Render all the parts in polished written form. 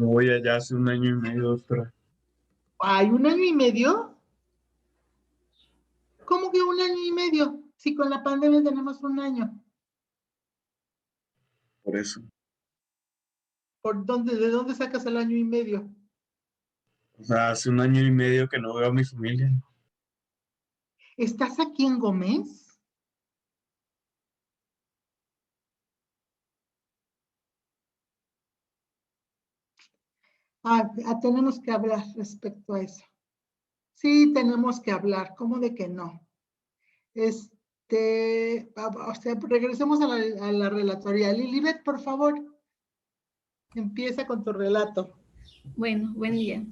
Voy allá hace un año y medio, doctora. ¿Hay un año y medio? ¿Cómo que un año y medio? Si con la pandemia tenemos un año. Por eso. ¿De dónde sacas el año y medio? O sea, hace un año y medio que no veo a mi familia. ¿Estás aquí en Gómez? Tenemos que hablar respecto a eso. Sí, tenemos que hablar. ¿Cómo de que no? O sea, regresemos a la relatoría. Lilibet, por favor, empieza con tu relato. Bueno, buen día.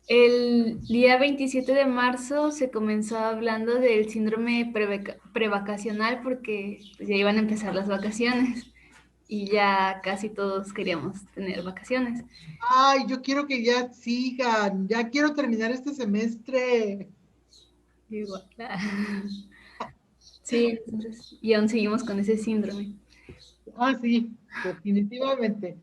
El día 27 de marzo se comenzó hablando del síndrome prevacacional porque pues, ya iban a empezar las vacaciones y ya casi todos queríamos tener vacaciones. Ay, yo quiero que ya sigan. Ya quiero terminar este semestre. Igual. Sí, entonces, y aún seguimos con ese síndrome. Sí, definitivamente.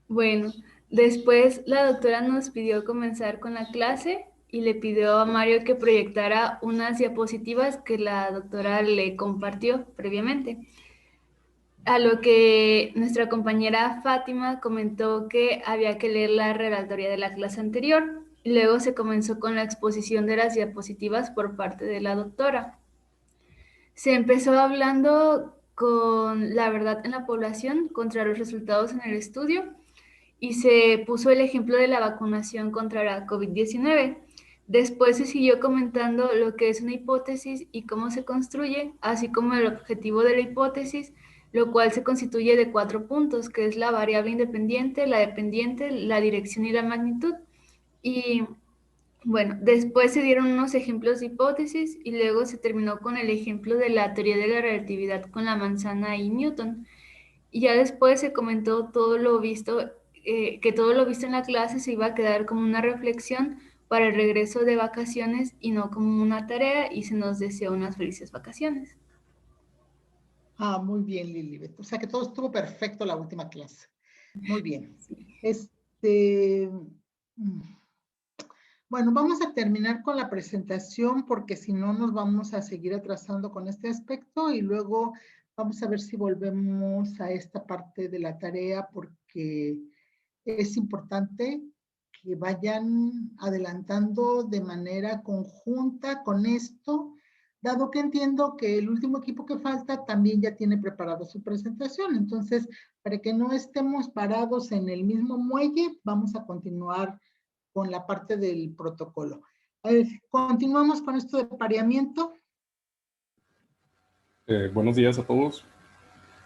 Bueno, después la doctora nos pidió comenzar con la clase y le pidió a Mario que proyectara unas diapositivas que la doctora le compartió previamente. A lo que nuestra compañera Fátima comentó que había que leer la relatoría de la clase anterior. Luego se comenzó con la exposición de las diapositivas por parte de la doctora. Se empezó hablando con la verdad en la población contra los resultados en el estudio y se puso el ejemplo de la vacunación contra la COVID-19. Después se siguió comentando lo que es una hipótesis y cómo se construye, así como el objetivo de la hipótesis, lo cual se constituye de 4 puntos, que es la variable independiente, la dependiente, la dirección y la magnitud. Y bueno, después se dieron unos ejemplos de hipótesis y luego se terminó con el ejemplo de la teoría de la relatividad con la manzana y Newton. Y ya después se comentó todo lo visto, que todo lo visto en la clase se iba a quedar como una reflexión para el regreso de vacaciones y no como una tarea, y se nos deseó unas felices vacaciones. Muy bien, Lilibet. O sea que todo estuvo perfecto la última clase. Muy bien. Este, mm, bueno, vamos a terminar con la presentación porque si no nos vamos a seguir atrasando con este aspecto y luego vamos a ver si volvemos a esta parte de la tarea porque es importante que vayan adelantando de manera conjunta con esto, dado que entiendo que el último equipo que falta también ya tiene preparada su presentación. Entonces, para que no estemos parados en el mismo muelle, vamos a continuar con la parte del protocolo. Continuamos con esto de pareamiento. Buenos días a todos.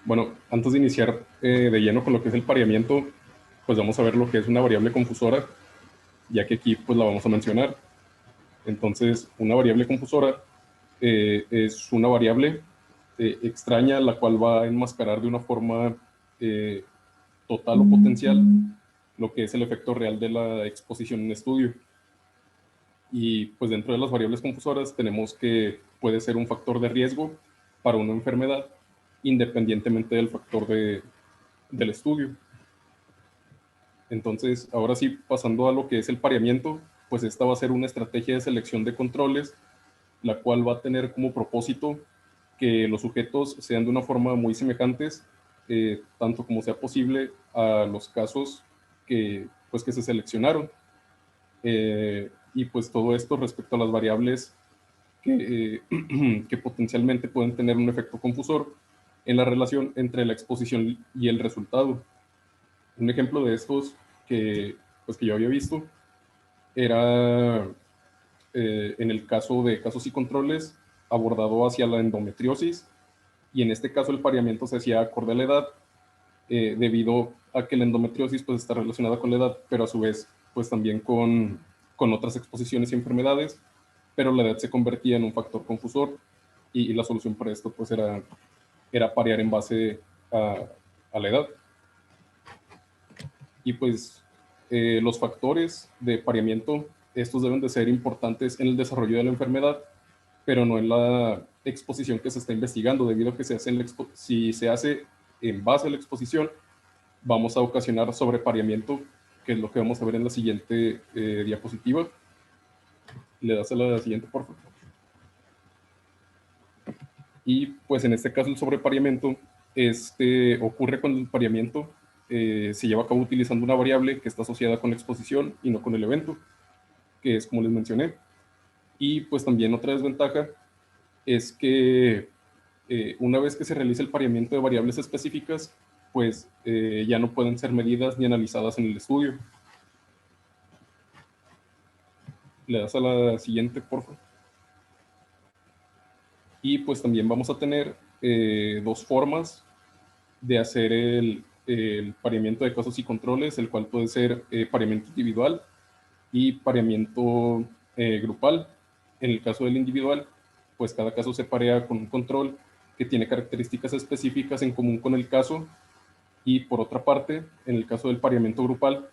Bueno, antes de iniciar de lleno con lo que es el pareamiento, pues vamos a ver lo que es una variable confusora, ya que aquí pues la vamos a mencionar. Entonces, una variable confusora es una variable extraña, la cual va a enmascarar de una forma total o potencial lo que es el efecto real de la exposición en estudio. Y pues dentro de las variables confusoras tenemos que puede ser un factor de riesgo para una enfermedad, independientemente del factor del estudio. Entonces, ahora sí, pasando a lo que es el pareamiento, pues esta va a ser una estrategia de selección de controles, la cual va a tener como propósito que los sujetos sean de una forma muy semejantes, tanto como sea posible, a los casos pues, que se seleccionaron. Y pues todo esto respecto a las variables que potencialmente pueden tener un efecto confusor en la relación entre la exposición y el resultado. Un ejemplo de estos pues que yo había visto era en el caso de casos y controles abordado hacia la endometriosis, y en este caso el pareamiento se hacía acorde a la edad, debido a que la endometriosis pues está relacionada con la edad, pero a su vez pues también con otras exposiciones y enfermedades, pero la edad se convertía en un factor confusor, y la solución para esto pues era parear en base a la edad. Y pues los factores de pareamiento, estos deben de ser importantes en el desarrollo de la enfermedad, pero no en la exposición que se está investigando, debido a que si se hace en base a la exposición, vamos a ocasionar sobrepareamiento que es lo que vamos a ver en la siguiente diapositiva. Le das a la siguiente, por favor. Y pues en este caso el sobrepareamiento ocurre cuando el pareamiento se lleva a cabo utilizando una variable que está asociada con la exposición y no con el evento, que es como les mencioné. Y pues también otra desventaja es que una vez que se realiza el pareamiento de variables específicas, pues ya no pueden ser medidas ni analizadas en el estudio. Le das a la siguiente, por favor. Y pues también vamos a tener dos formas de hacer el pareamiento de casos y controles, el cual puede ser pareamiento individual y pareamiento grupal. En el caso del individual, pues cada caso se parea con un control que tiene características específicas en común con el caso, y por otra parte, en el caso del pareamiento grupal,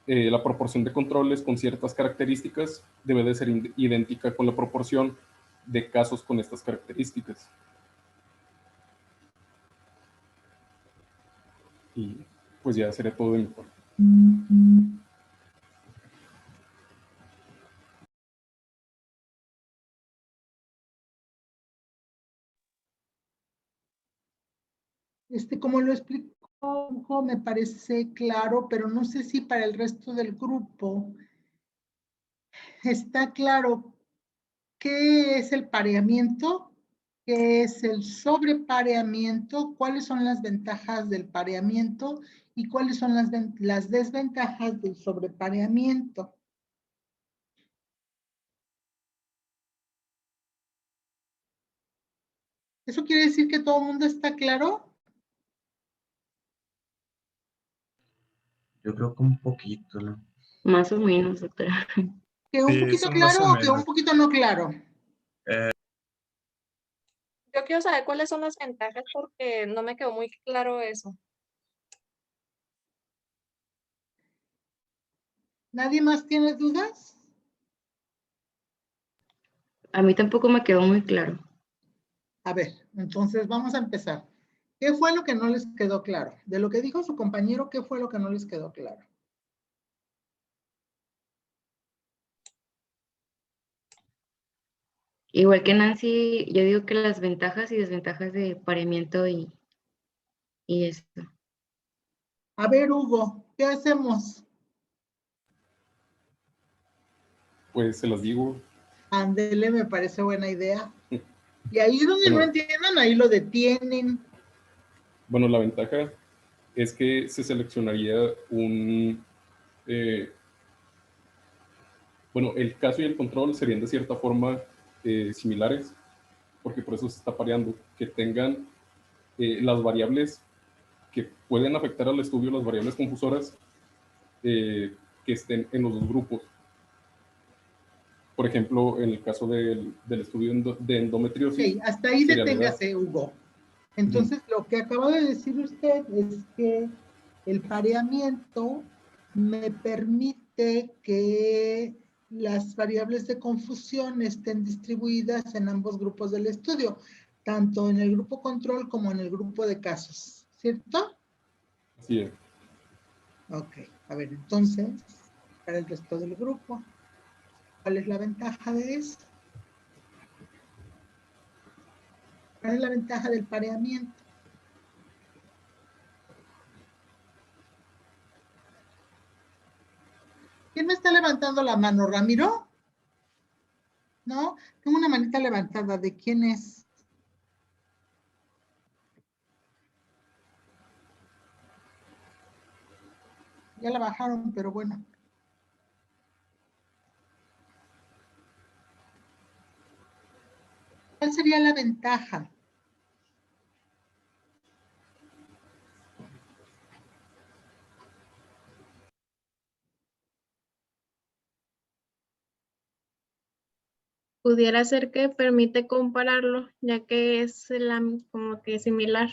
la proporción de controles con ciertas características debe de ser idéntica con la proporción de casos con estas características. Y pues ya sería todo de mi parte. Como lo explicó Hugo, me parece claro, pero no sé si para el resto del grupo está claro qué es el pareamiento, qué es el sobrepareamiento, cuáles son las ventajas del pareamiento y cuáles son las desventajas del sobrepareamiento. ¿Eso quiere decir que todo el mundo está claro? Yo creo que un poquito, ¿no? Más o menos, doctora. ¿Que un Sí, poquito eso más claro o o que un menos. poquito no claro? Yo quiero saber cuáles son las ventajas porque no me quedó muy claro eso. ¿Nadie más tiene dudas? A mí tampoco me quedó muy claro. A ver, entonces vamos a empezar. ¿Qué fue lo que no les quedó claro? De lo que dijo su compañero, ¿qué fue lo que no les quedó claro? Igual que Nancy, yo digo que las ventajas y desventajas de pareamiento y esto. A ver, Hugo, ¿qué hacemos? Pues se las digo. Ándele, me parece buena idea. Y ahí donde Bueno. no entiendan, ahí lo detienen. Bueno, la ventaja es que se seleccionaría bueno, el caso y el control serían de cierta forma similares, porque por eso se está pareando, que tengan las variables que pueden afectar al estudio, las variables confusoras, que estén en los dos grupos. Por ejemplo, en el caso del estudio de endometriosis. Ok, hasta ahí deténgase, Hugo. Entonces, lo que acaba de decir usted es que el pareamiento me permite que las variables de confusión estén distribuidas en ambos grupos del estudio, tanto en el grupo control como en el grupo de casos, ¿cierto? Así es. Ok, a ver, entonces, para el resto del grupo, ¿cuál es la ventaja de eso? ¿Cuál es la ventaja del pareamiento? ¿Quién me está levantando la mano, Ramiro? ¿No? Tengo una manita levantada. ¿De quién es? Ya la bajaron, pero bueno. ¿Cuál sería la ventaja? Pudiera ser que permite compararlo, ya que es como que similar.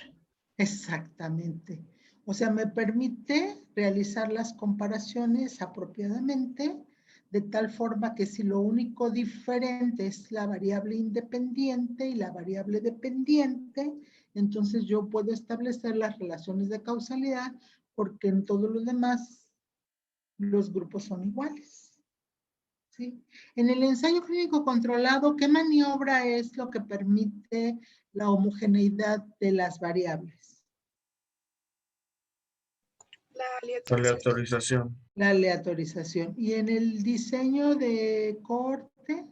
Exactamente. O sea, me permite realizar las comparaciones apropiadamente, de tal forma que si lo único diferente es la variable independiente y la variable dependiente, entonces yo puedo establecer las relaciones de causalidad porque en todo lo demás los grupos son iguales. ¿Sí? En el ensayo clínico controlado, ¿qué maniobra es lo que permite la homogeneidad de las variables? La aleatorización. Aleatorización. La aleatorización. Y en el diseño de corte,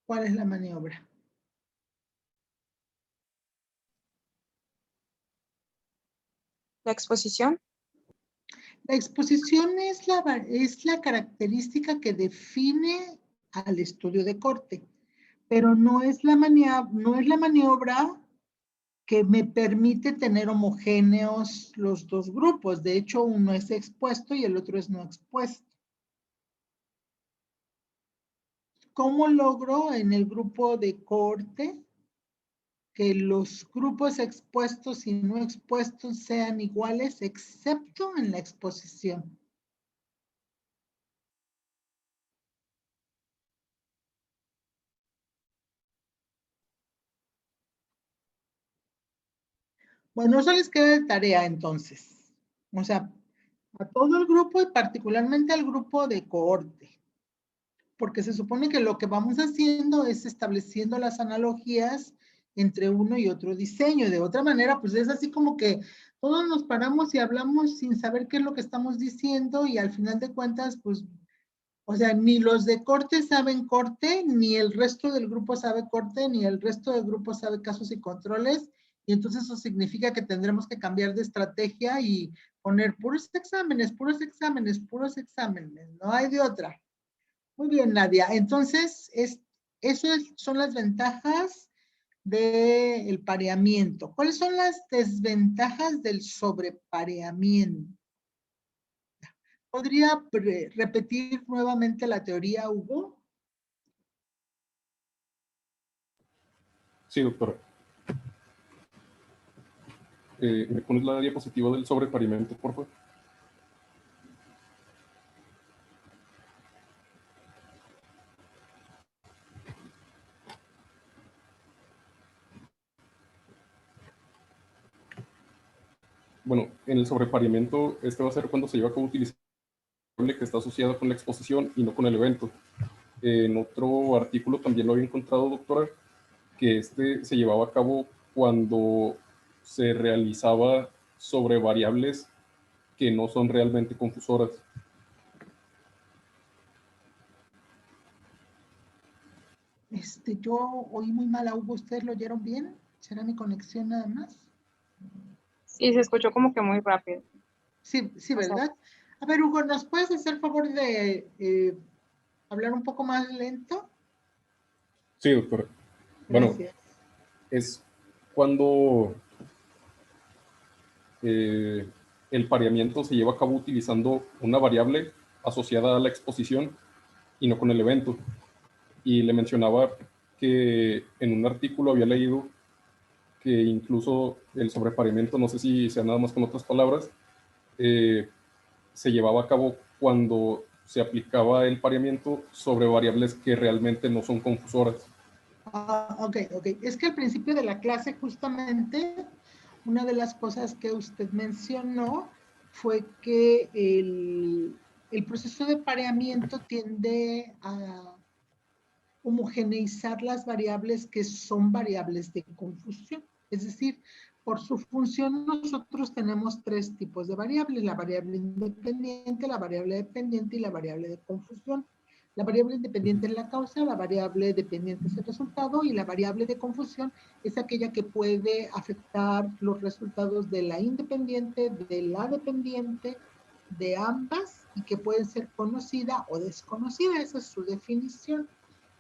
¿cuál es la maniobra? La exposición. La exposición es la característica que define al estudio de corte, pero no es la maniobra que me permite tener homogéneos los dos grupos. De hecho, uno es expuesto y el otro es no expuesto. ¿Cómo logro en el grupo de corte que los grupos expuestos y no expuestos sean iguales, excepto en la exposición? Bueno, eso les queda de tarea entonces. O sea, a todo el grupo y particularmente al grupo de cohorte. Porque se supone que lo que vamos haciendo es estableciendo las analogías entre uno y otro diseño. De otra manera, pues es así como que todos nos paramos y hablamos sin saber qué es lo que estamos diciendo y al final de cuentas, pues, o sea, ni los de corte saben corte, ni el resto del grupo sabe corte, ni el resto del grupo sabe casos y controles. Y entonces eso significa que tendremos que cambiar de estrategia y poner puros exámenes, puros exámenes, puros exámenes. No hay de otra. Muy bien, Nadia. Entonces, son las ventajas del pareamiento. ¿Cuáles son las desventajas del sobrepareamiento? ¿Podría repetir nuevamente la teoría, Hugo? Sí, doctora. ¿Me pones la diapositiva del sobrepareamiento, por favor? Bueno, en el sobrepareamiento, este va a ser cuando se lleva a cabo utilizando que está asociada con la exposición y no con el evento. En otro artículo también lo había encontrado, doctora, que este se llevaba a cabo cuando se realizaba sobre variables que no son realmente confusoras. Yo oí muy mal a Hugo. ¿Ustedes lo oyeron bien? ¿Será mi conexión nada más? Sí, se escuchó como que muy rápido. Sí, sí, O sea, ¿verdad? A ver, Hugo, ¿nos puedes hacer favor de hablar un poco más lento? Sí, doctora. Bueno, Gracias. es cuando el pareamiento se lleva a cabo utilizando una variable asociada a la exposición y no con el evento. Y le mencionaba que en un artículo había leído que incluso el sobrepareamiento, no sé si sea nada más con otras palabras, se llevaba a cabo cuando se aplicaba el pareamiento sobre variables que realmente no son confusoras. Ok. Es que al principio de la clase, justamente, una de las cosas que usted mencionó fue que el proceso de pareamiento tiende a homogeneizar las variables que son variables de confusión. Es decir, por su función nosotros tenemos tres tipos de variables: la variable independiente, la variable dependiente y la variable de confusión. La variable independiente es la causa, la variable dependiente es el resultado y la variable de confusión es aquella que puede afectar los resultados de la independiente, de la dependiente, de ambas, y que pueden ser conocida o desconocida. Esa es su definición.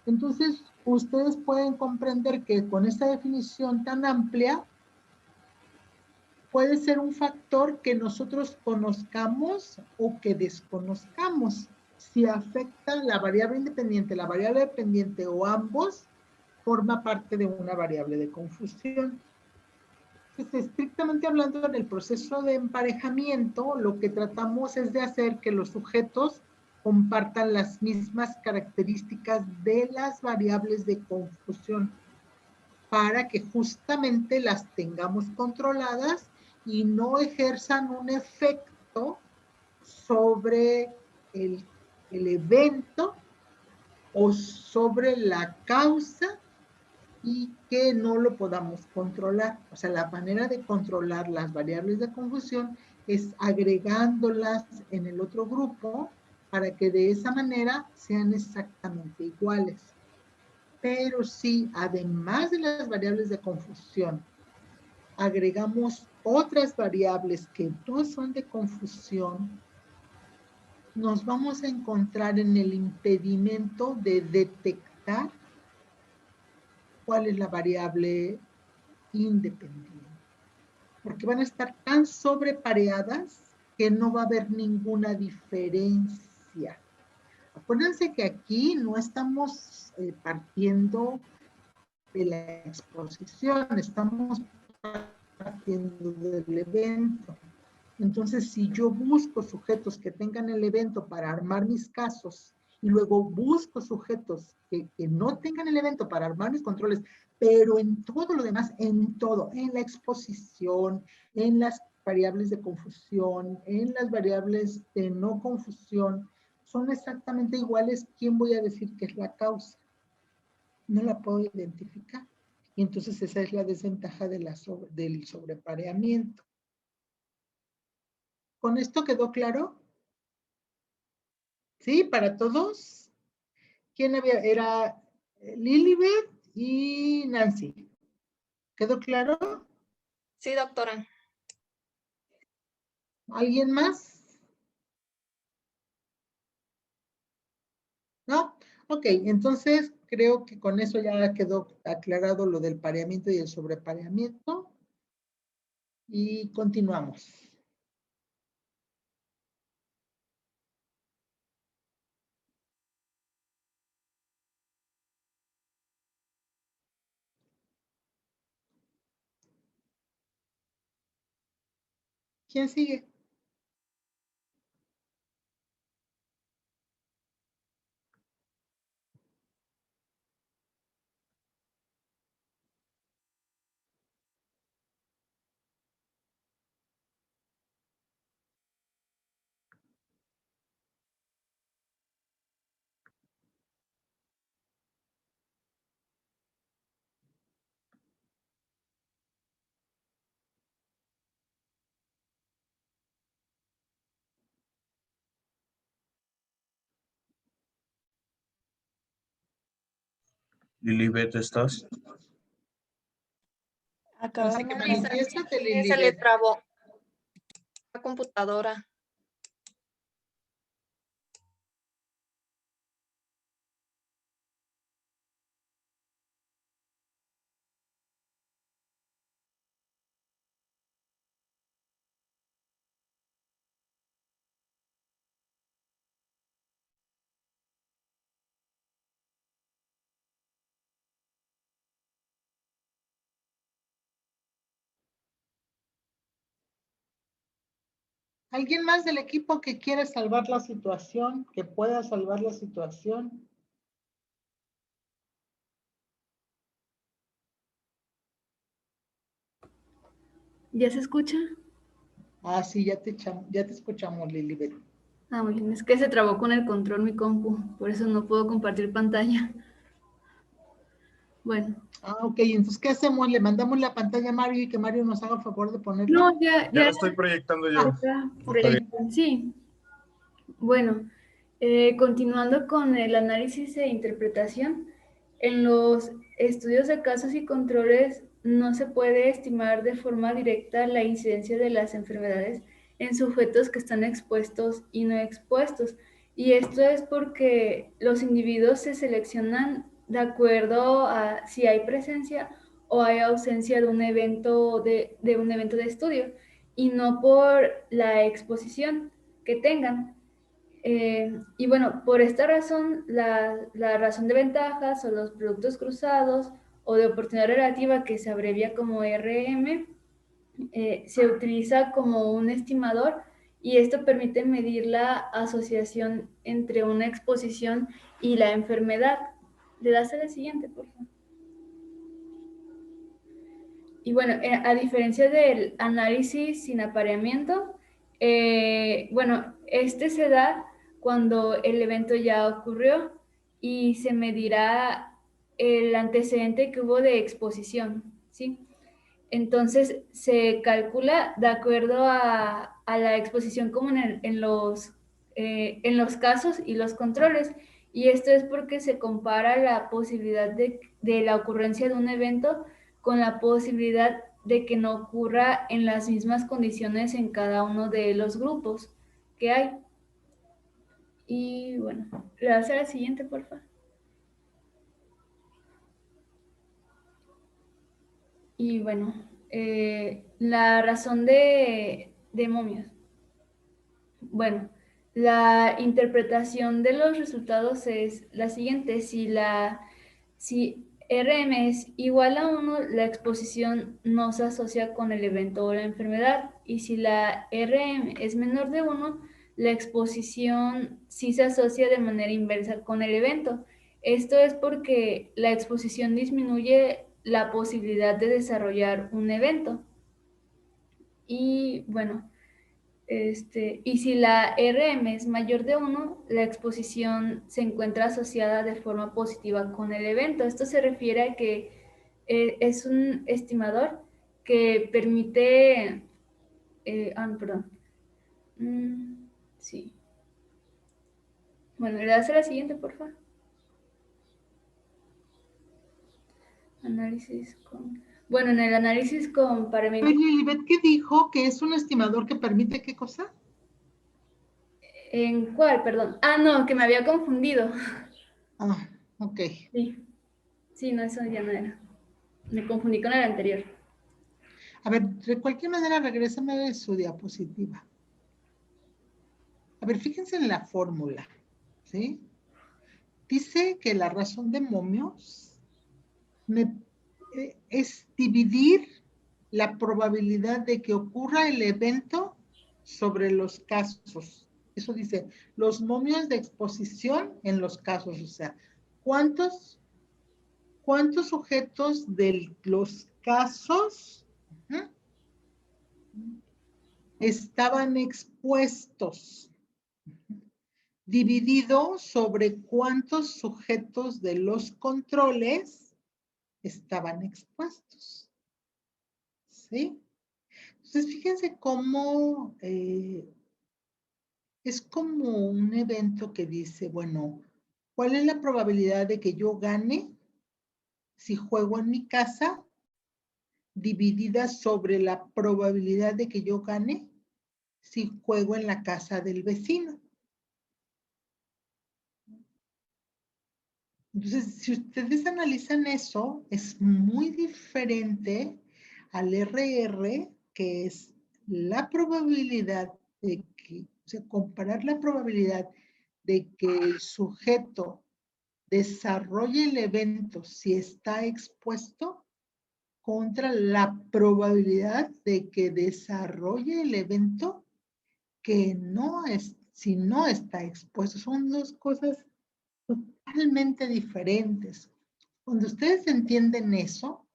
Entonces, ustedes pueden comprender que con esta definición tan amplia, puede ser un factor que nosotros conozcamos o que desconozcamos. Si afecta la variable independiente, la variable dependiente o ambos, forma parte de una variable de confusión. Entonces, estrictamente hablando, en el proceso de emparejamiento, lo que tratamos es de hacer que los sujetos compartan las mismas características de las variables de confusión para que justamente las tengamos controladas y no ejerzan un efecto sobre el evento o sobre la causa y que no lo podamos controlar. O sea, la manera de controlar las variables de confusión es agregándolas en el otro grupo para que de esa manera sean exactamente iguales. Pero si además de las variables de confusión agregamos otras variables que no son de confusión, nos vamos a encontrar en el impedimento de detectar cuál es la variable independiente. Porque van a estar tan sobrepareadas que no va a haber ninguna diferencia. Acuérdense que aquí no estamos partiendo de la exposición, estamos partiendo del evento. Entonces, si yo busco sujetos que tengan el evento para armar mis casos y luego busco sujetos que no tengan el evento para armar mis controles, pero en todo lo demás, en todo, en la exposición, en las variables de confusión, en las variables de no confusión, son exactamente iguales, ¿quién voy a decir que es la causa? No la puedo identificar. Y entonces esa es la desventaja de del sobrepareamiento. ¿Con esto quedó claro? ¿Sí? ¿Para todos? ¿Quién había? Era Lilibet y Nancy. ¿Quedó claro? Sí, doctora. ¿Alguien más? ¿No? Ok, entonces creo que con eso ya quedó aclarado lo del pareamiento y el sobrepareamiento. Y continuamos. ¿Quién sigue? Lilibet, ¿estás? Acaba Así que de avisar manifiéstate, que se le Lilibet. trabó la computadora. ¿Alguien más del equipo que quiere salvar la situación, que pueda salvar la situación? ¿Ya se escucha? Ah, sí, ya te escuchamos, Lilibet. Ah, muy bien. Es que se trabó con el control mi compu, por eso no puedo compartir pantalla. Bueno. Ah, ok, entonces, ¿qué hacemos? ¿Le mandamos la pantalla a Mario y que Mario nos haga favor de ponerla? No, ya Ya la estoy proyectando yo. está proyectado. Sí. Bueno, continuando con el análisis e interpretación, en los estudios de casos y controles no se puede estimar de forma directa la incidencia de las enfermedades en sujetos que están expuestos y no expuestos. Y esto es porque los individuos se seleccionan de acuerdo a si hay presencia o hay ausencia de un evento de estudio y no por la exposición que tengan. Y bueno, por esta razón, la razón de ventajas o los productos cruzados o de oportunidad relativa, que se abrevia como RM, se utiliza como un estimador y esto permite medir la asociación entre una exposición y la enfermedad. ¿Le das a la siguiente, por favor? Y bueno, a diferencia del análisis sin apareamiento, bueno, este se da cuando el evento ya ocurrió y se medirá el antecedente que hubo de exposición, ¿sí? Entonces, se calcula de acuerdo a la exposición común en los casos y los controles. Y esto es porque se compara la posibilidad de la ocurrencia de un evento con la posibilidad de que no ocurra en las mismas condiciones en cada uno de los grupos que hay. Y bueno, le das a la siguiente, por favor. Y bueno, la razón de momios. Bueno, la interpretación de los resultados es la siguiente. Si RM es igual a 1, la exposición no se asocia con el evento o la enfermedad. Y si la RM es menor de 1, la exposición sí se asocia de manera inversa con el evento. Esto es porque la exposición disminuye la posibilidad de desarrollar un evento. Y bueno, y si la RM es mayor de 1, la exposición se encuentra asociada de forma positiva con el evento. Esto se refiere a que es un estimador que permite... perdón. Sí. Bueno, le das a la siguiente, por favor. Análisis con... Bueno, en el análisis con parámetros... Lilibet, ¿qué dijo? ¿Que es un estimador que permite qué cosa? ¿En cuál? Perdón. Ah, no, que me había confundido. Ah, ok. Sí. Sí, no, eso ya no era. Me confundí con el anterior. A ver, de cualquier manera, regrésame de su diapositiva. A ver, fíjense en la fórmula, ¿sí? Dice que la razón de momios es dividir la probabilidad de que ocurra el evento sobre los casos. Eso dice, los momios de exposición en los casos. O sea, ¿cuántos sujetos de los casos estaban expuestos? Dividido sobre cuántos sujetos de los controles estaban expuestos. ¿Sí? Entonces, fíjense cómo es como un evento que dice, bueno, ¿cuál es la probabilidad de que yo gane si juego en mi casa? Dividida sobre la probabilidad de que yo gane si juego en la casa del vecino. Entonces, si ustedes analizan eso, es muy diferente al RR, que es la probabilidad de que, o sea, comparar la probabilidad de que el sujeto desarrolle el evento si está expuesto contra la probabilidad de que desarrolle el evento que no es, si no está expuesto. Son dos cosas totalmente diferentes. Cuando ustedes entienden eso,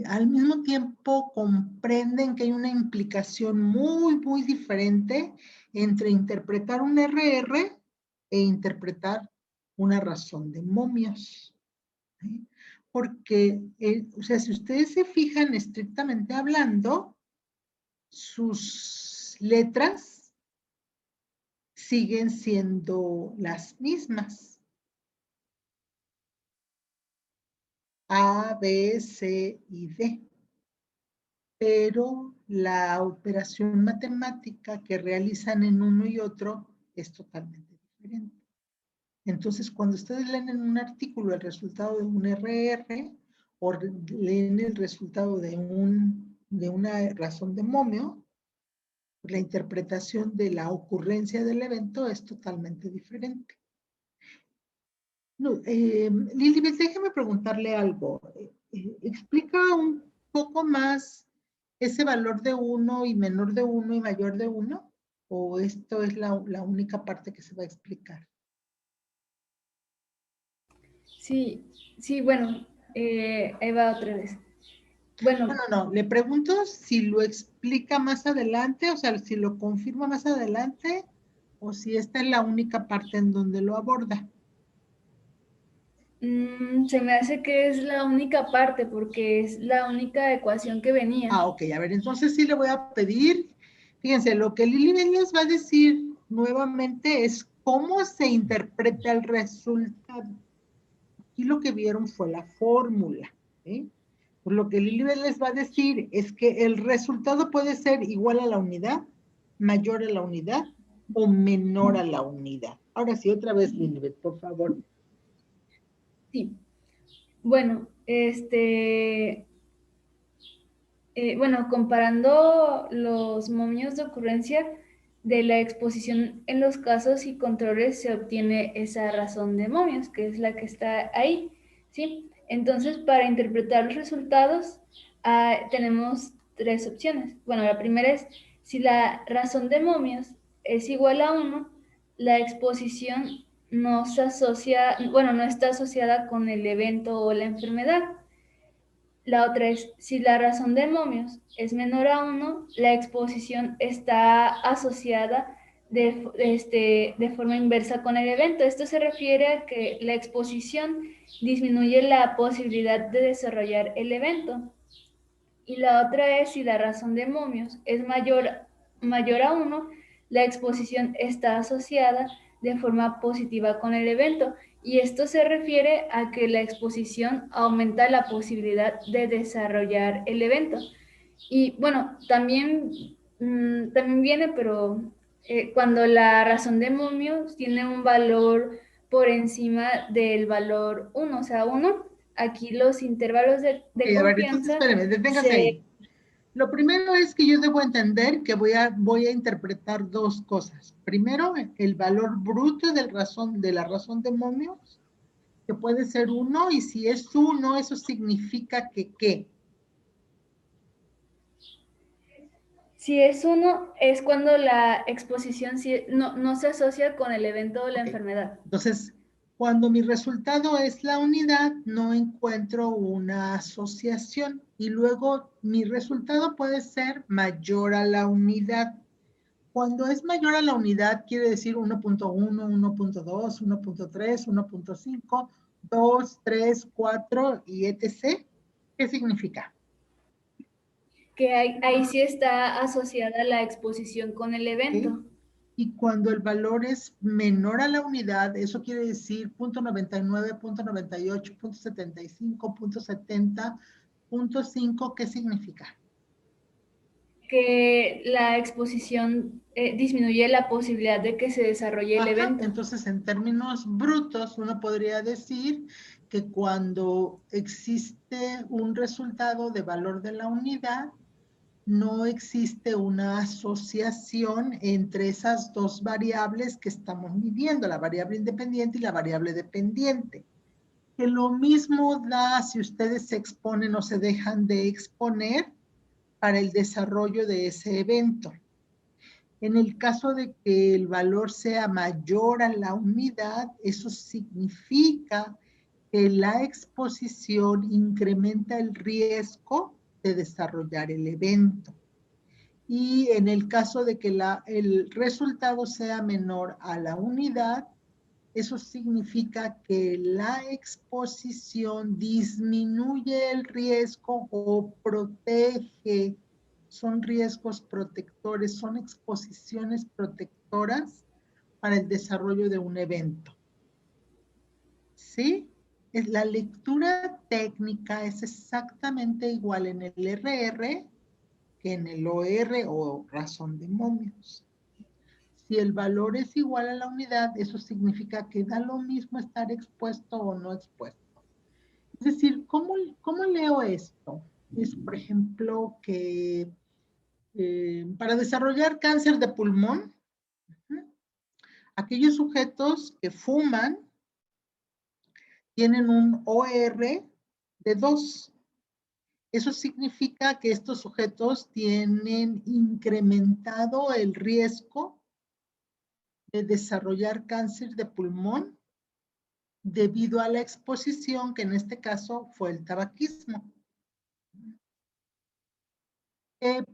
al mismo tiempo comprenden que hay una implicación muy, muy diferente entre interpretar un RR e interpretar una razón de momios. ¿Sí? Porque, o sea, si ustedes se fijan estrictamente hablando, sus letras siguen siendo las mismas. A, B, C y D. Pero la operación matemática que realizan en uno y otro es totalmente diferente. Entonces, cuando ustedes leen en un artículo el resultado de un RR o leen el resultado de una razón de momio, la interpretación de la ocurrencia del evento es totalmente diferente. No, Lilibet, déjeme preguntarle algo. Explica un poco más ese valor de 1 y menor de 1 y mayor de 1? ¿O esto es la única parte que se va a explicar? Sí, sí, bueno, ahí va otra vez. Bueno, No, le pregunto si lo explica más adelante, o sea, si lo confirma más adelante, o si esta es la única parte en donde lo aborda. se me hace que es la única parte porque es la única ecuación que venía. Ah, ok, a ver, entonces sí le voy a pedir, fíjense, lo que Lili les va a decir nuevamente es cómo se interpreta el resultado. Aquí lo que vieron fue la fórmula, ¿sí? Pues lo que Lili les va a decir es que el resultado puede ser igual a la unidad, mayor a la unidad o menor a la unidad. Ahora sí, otra vez, Lilibet, por favor. Sí. Bueno, bueno, comparando los momios de ocurrencia de la exposición en los casos y controles se obtiene esa razón de momios, que es la que está ahí, ¿sí? Entonces, para interpretar los resultados, tenemos tres opciones. Bueno, la primera es, si la razón de momios es igual a 1, la exposición no se asocia, bueno, no está asociada con el evento o la enfermedad. La otra es, si la razón de momios es menor a 1, la exposición está asociada de forma inversa con el evento. Esto se refiere a que la exposición disminuye la posibilidad de desarrollar el evento. Y la otra es, si la razón de momios es mayor a 1, la exposición está asociada de forma positiva con el evento. Y esto se refiere a que la exposición aumenta la posibilidad de desarrollar el evento. Y bueno, también viene, pero cuando la razón de momios tiene un valor por encima del valor 1, o sea, 1, aquí los intervalos de A ver, entonces confianza espérame, deténgase ahí. Lo primero es que yo debo entender que voy a interpretar dos cosas. Primero, el valor bruto de la razón de momios, que puede ser 1, y si es 1, eso significa que ¿qué? Si es 1, es cuando la exposición no se asocia con el evento o la enfermedad. Entonces, cuando mi resultado es la unidad, no encuentro una asociación. Y luego mi resultado puede ser mayor a la unidad. Cuando es mayor a la unidad, quiere decir 1.1, 1.2, 1.3, 1.5, 2, 3, 4 y etc. ¿Qué significa? Que ahí sí está asociada la exposición con el evento. ¿Sí? Y cuando el valor es menor a la unidad, eso quiere decir 0.99, 0.98, 0.75, 0.70, 0.5, ¿qué significa? Que la exposición disminuye la posibilidad de que se desarrolle el evento. Entonces, en términos brutos, uno podría decir que cuando existe un resultado de valor de la unidad, no existe una asociación entre esas dos variables que estamos midiendo, la variable independiente y la variable dependiente. Que lo mismo da si ustedes se exponen o se dejan de exponer para el desarrollo de ese evento. En el caso de que el valor sea mayor a la unidad, eso significa que la exposición incrementa el riesgo de desarrollar el evento. Y en el caso de que el resultado sea menor a la unidad, eso significa que la exposición disminuye el riesgo o protege. Son riesgos protectores, son exposiciones protectoras para el desarrollo de un evento. ¿Sí? La lectura técnica es exactamente igual en el RR que en el OR o razón de momios. Si el valor es igual a la unidad, eso significa que da lo mismo estar expuesto o no expuesto. Es decir, ¿cómo leo esto? Es, por ejemplo, que para desarrollar cáncer de pulmón, aquellos sujetos que fuman tienen un OR de 2 Eso significa que estos sujetos tienen incrementado el riesgo de desarrollar cáncer de pulmón debido a la exposición, que en este caso fue el tabaquismo.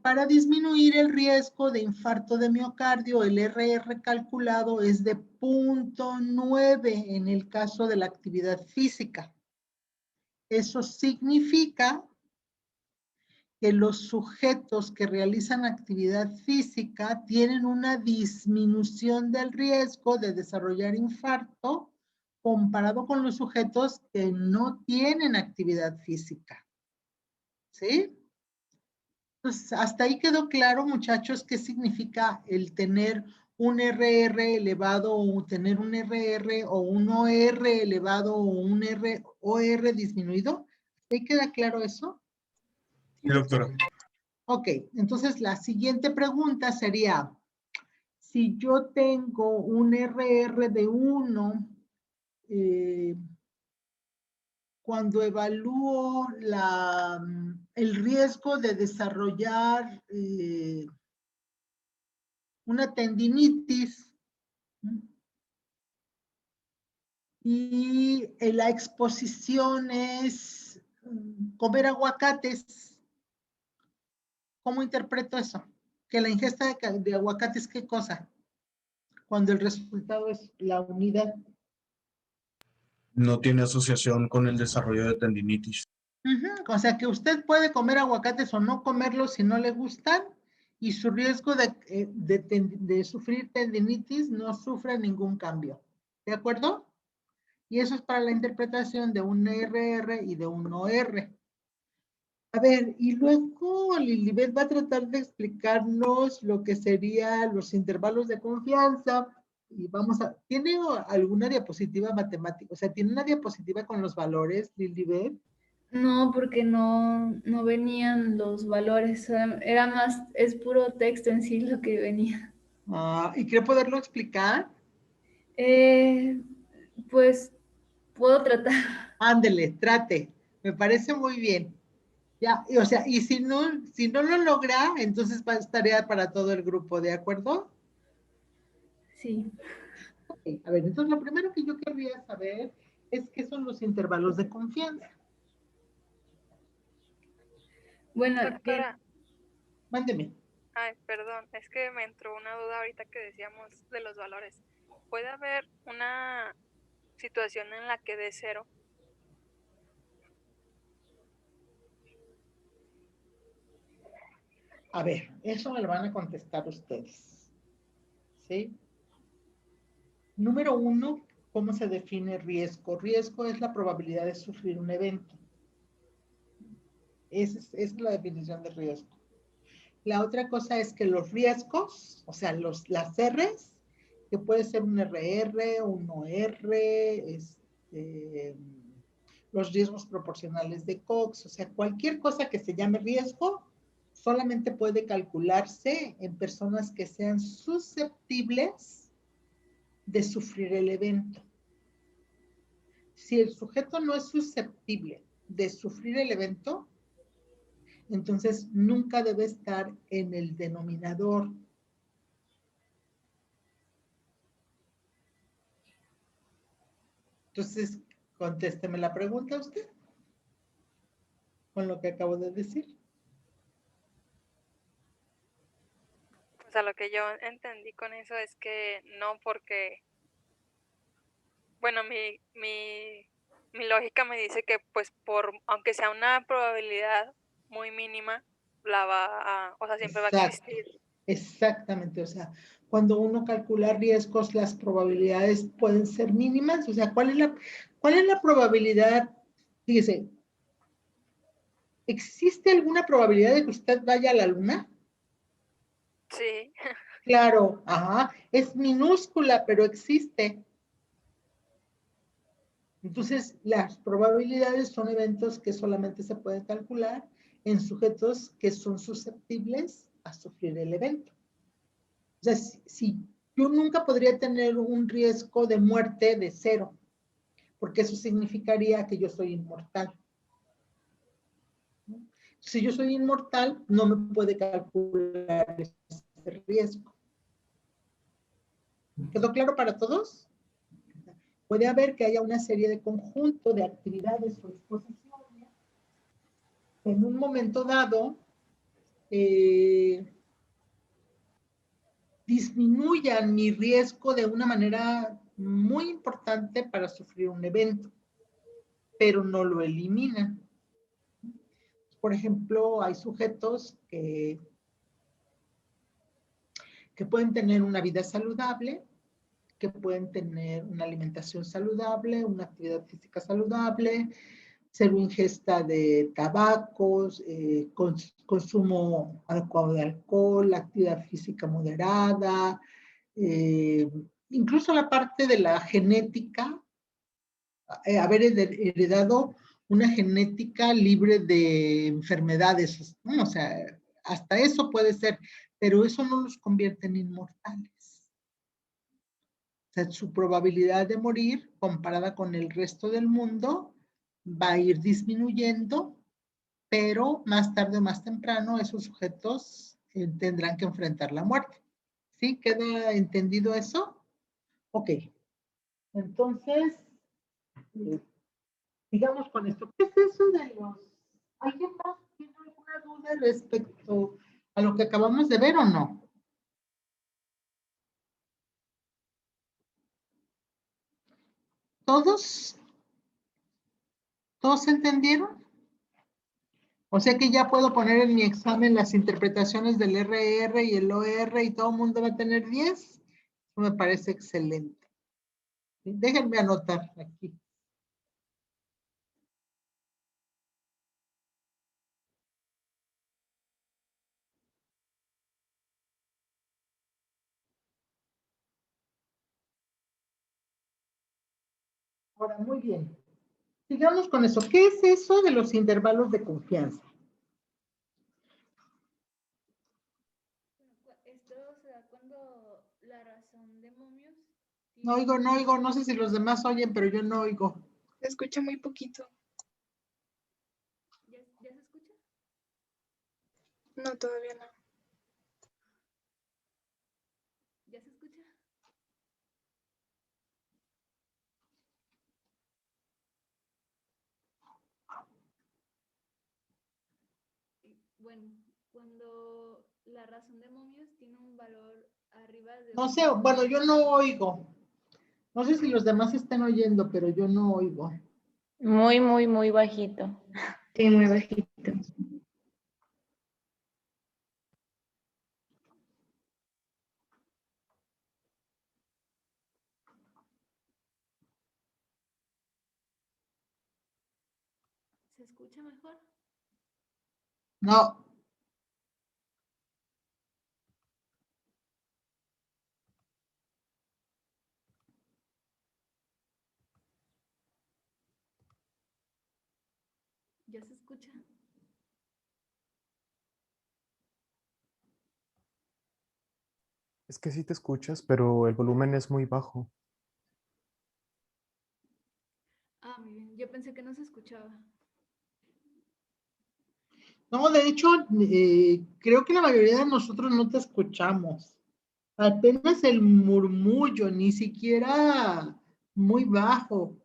Para disminuir el riesgo de infarto de miocardio, el RR calculado es de 0.9 en el caso de la actividad física. Eso significa que los sujetos que realizan actividad física tienen una disminución del riesgo de desarrollar infarto comparado con los sujetos que no tienen actividad física. ¿Sí? Entonces, hasta ahí quedó claro, muchachos, qué significa el tener un RR elevado o tener un RR o un OR elevado o un OR disminuido. ¿Ahí queda claro eso? Sí, doctora. Ok, entonces la siguiente pregunta sería, si yo tengo un RR de 1, cuando evalúo el riesgo de desarrollar una tendinitis y la exposición es comer aguacates, ¿cómo interpreto eso? Que la ingesta de aguacates, ¿qué cosa? Cuando el resultado es la unidad. No tiene asociación con el desarrollo de tendinitis. O sea que usted puede comer aguacates o no comerlos si no le gustan y su riesgo de sufrir tendinitis no sufre ningún cambio. ¿De acuerdo? Y eso es para la interpretación de un RR y de un OR. A ver, y luego Lilibet va a tratar de explicarnos lo que serían los intervalos de confianza. Y vamos a, ¿tiene alguna diapositiva matemática? O sea, ¿tiene una diapositiva con los valores, Lilibet? No, porque no venían los valores, era más, es puro texto en sí lo que venía. ¿Y quiere poderlo explicar? Pues puedo tratar. Ándele, trate. Me parece muy bien. Ya, o sea, y si no lo logra, entonces va a estar tarea para todo el grupo, ¿de acuerdo? Sí. Okay. A ver, entonces lo primero que yo querría saber es qué son los intervalos de confianza. Bueno, Doctora, Mándeme. ay, perdón, es que me entró una duda ahorita que decíamos de los valores. ¿Puede haber una situación en la que dé 0? A ver, eso me lo van a contestar ustedes. ¿Sí? Número 1, ¿cómo se define riesgo? Riesgo es la probabilidad de sufrir un evento. Esa es la definición de riesgo. La otra cosa es que los riesgos, o sea, las R's, que puede ser un RR, un OR, los riesgos proporcionales de Cox, o sea, cualquier cosa que se llame riesgo, solamente puede calcularse en personas que sean susceptibles de sufrir el evento. Si el sujeto no es susceptible de sufrir el evento, entonces nunca debe estar en el denominador. Entonces, contésteme la pregunta usted con lo que acabo de decir. O sea, lo que yo entendí con eso es que no, porque, bueno, mi lógica me dice que pues aunque sea una probabilidad muy mínima, o sea, siempre va a existir. Exactamente, o sea, cuando uno calcula riesgos, las probabilidades pueden ser mínimas, o sea, ¿cuál es la probabilidad? Fíjese, ¿existe alguna probabilidad de que usted vaya a la luna? Sí. Claro, ajá, es minúscula, pero existe. Entonces, las probabilidades son eventos que solamente se pueden calcular en sujetos que son susceptibles a sufrir el evento. O sea, si yo nunca podría tener un riesgo de muerte de 0, porque eso significaría que yo soy inmortal. si yo soy inmortal, no me puede calcular ese riesgo. ¿Quedó claro para todos? Puede haber que haya una serie de conjunto de actividades o exposiciones que en un momento dado disminuyan mi riesgo de una manera muy importante para sufrir un evento, pero no lo eliminan. Por ejemplo, hay sujetos que pueden tener una vida saludable, que pueden tener una alimentación saludable, una actividad física saludable, cero ingesta de tabacos, consumo adecuado de alcohol, actividad física moderada, incluso la parte de la genética, haber heredado una genética libre de enfermedades, ¿no? O sea, hasta eso puede ser, pero eso no los convierte en inmortales. O sea, su probabilidad de morir comparada con el resto del mundo va a ir disminuyendo, pero más tarde o más temprano esos sujetos tendrán que enfrentar la muerte. ¿Sí? ¿Queda entendido eso? Ok. Entonces, digamos con esto, ¿qué es eso de los... ¿Alguien más tiene alguna duda respecto a lo que acabamos de ver o no? ¿Todos? ¿Todos entendieron? O sea que ya puedo poner en mi examen las interpretaciones del RR y el OR y todo el mundo va a tener 10. Eso me parece excelente. Déjenme anotar aquí. Ahora, muy bien. Sigamos con eso. ¿Qué es eso de los intervalos de confianza? Esto se da cuando la razón de momios... No oigo, no oigo. No sé si los demás oyen, pero yo no oigo. Se escucha muy poquito. ¿Ya se escucha? No, todavía no. ¿Ya se escucha? Bueno, cuando la razón de momios tiene un valor arriba de... No sé, bueno, yo no oigo. No sé si los demás están oyendo, pero yo no oigo. Muy, muy, muy bajito. Sí, muy bajito. ¿Se escucha mejor? No. ¿Ya se escucha? Es que sí te escuchas, pero el volumen es muy bajo. Ah, muy bien. Yo pensé que no se escuchaba. No, de hecho, creo que la mayoría de nosotros no te escuchamos. Apenas el murmullo, ni siquiera muy bajo.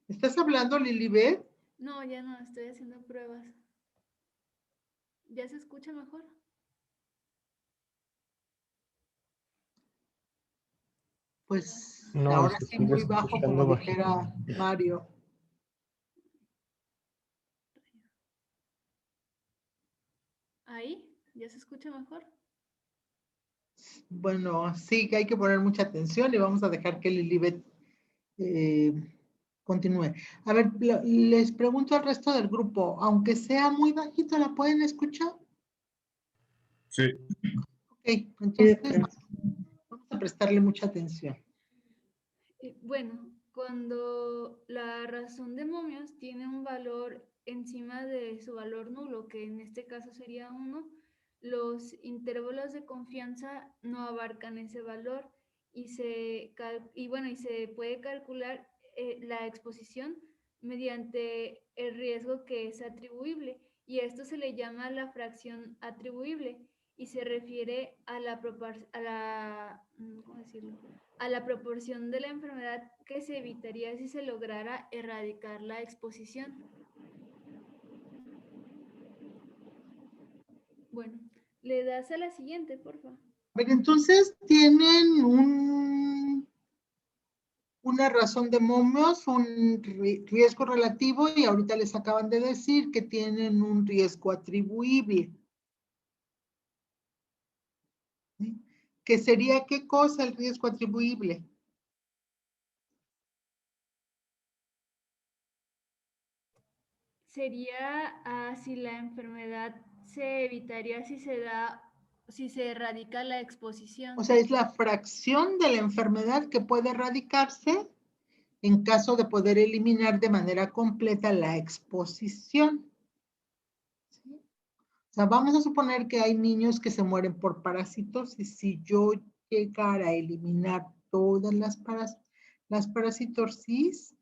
¿Estás hablando, Lilibet? No, ya no, estoy haciendo pruebas. ¿Ya se escucha mejor? Pues No, ahora se sí sigue muy bajo, como escuchando bajito. dijera Mario. ¿Ahí? ¿Ya se escucha mejor? Bueno, sí que hay que poner mucha atención y vamos a dejar que Lilibet continúe. A ver, les pregunto al resto del grupo, aunque sea muy bajito, ¿la pueden escuchar? Sí. Ok, entonces vamos a prestarle mucha atención. Bueno, cuando la razón de momios tiene un valor encima de su valor nulo, que en este caso sería 1, los intervalos de confianza no abarcan ese valor y se puede calcular la exposición mediante el riesgo que es atribuible, y esto se le llama la fracción atribuible y se refiere a la proporción de la enfermedad que se evitaría si se lograra erradicar la exposición. Bueno, le das a la siguiente, por favor. Pero entonces tienen una razón de momios, un riesgo relativo, y ahorita les acaban de decir que tienen un riesgo atribuible. ¿Sí? ¿Qué sería qué cosa el riesgo atribuible? Sería si la enfermedad se evitaría si se erradica la exposición. O sea, es la fracción de la enfermedad que puede erradicarse en caso de poder eliminar de manera completa la exposición. ¿Sí? O sea, vamos a suponer que hay niños que se mueren por parásitos, y si yo llegara a eliminar todas las parasitorsis,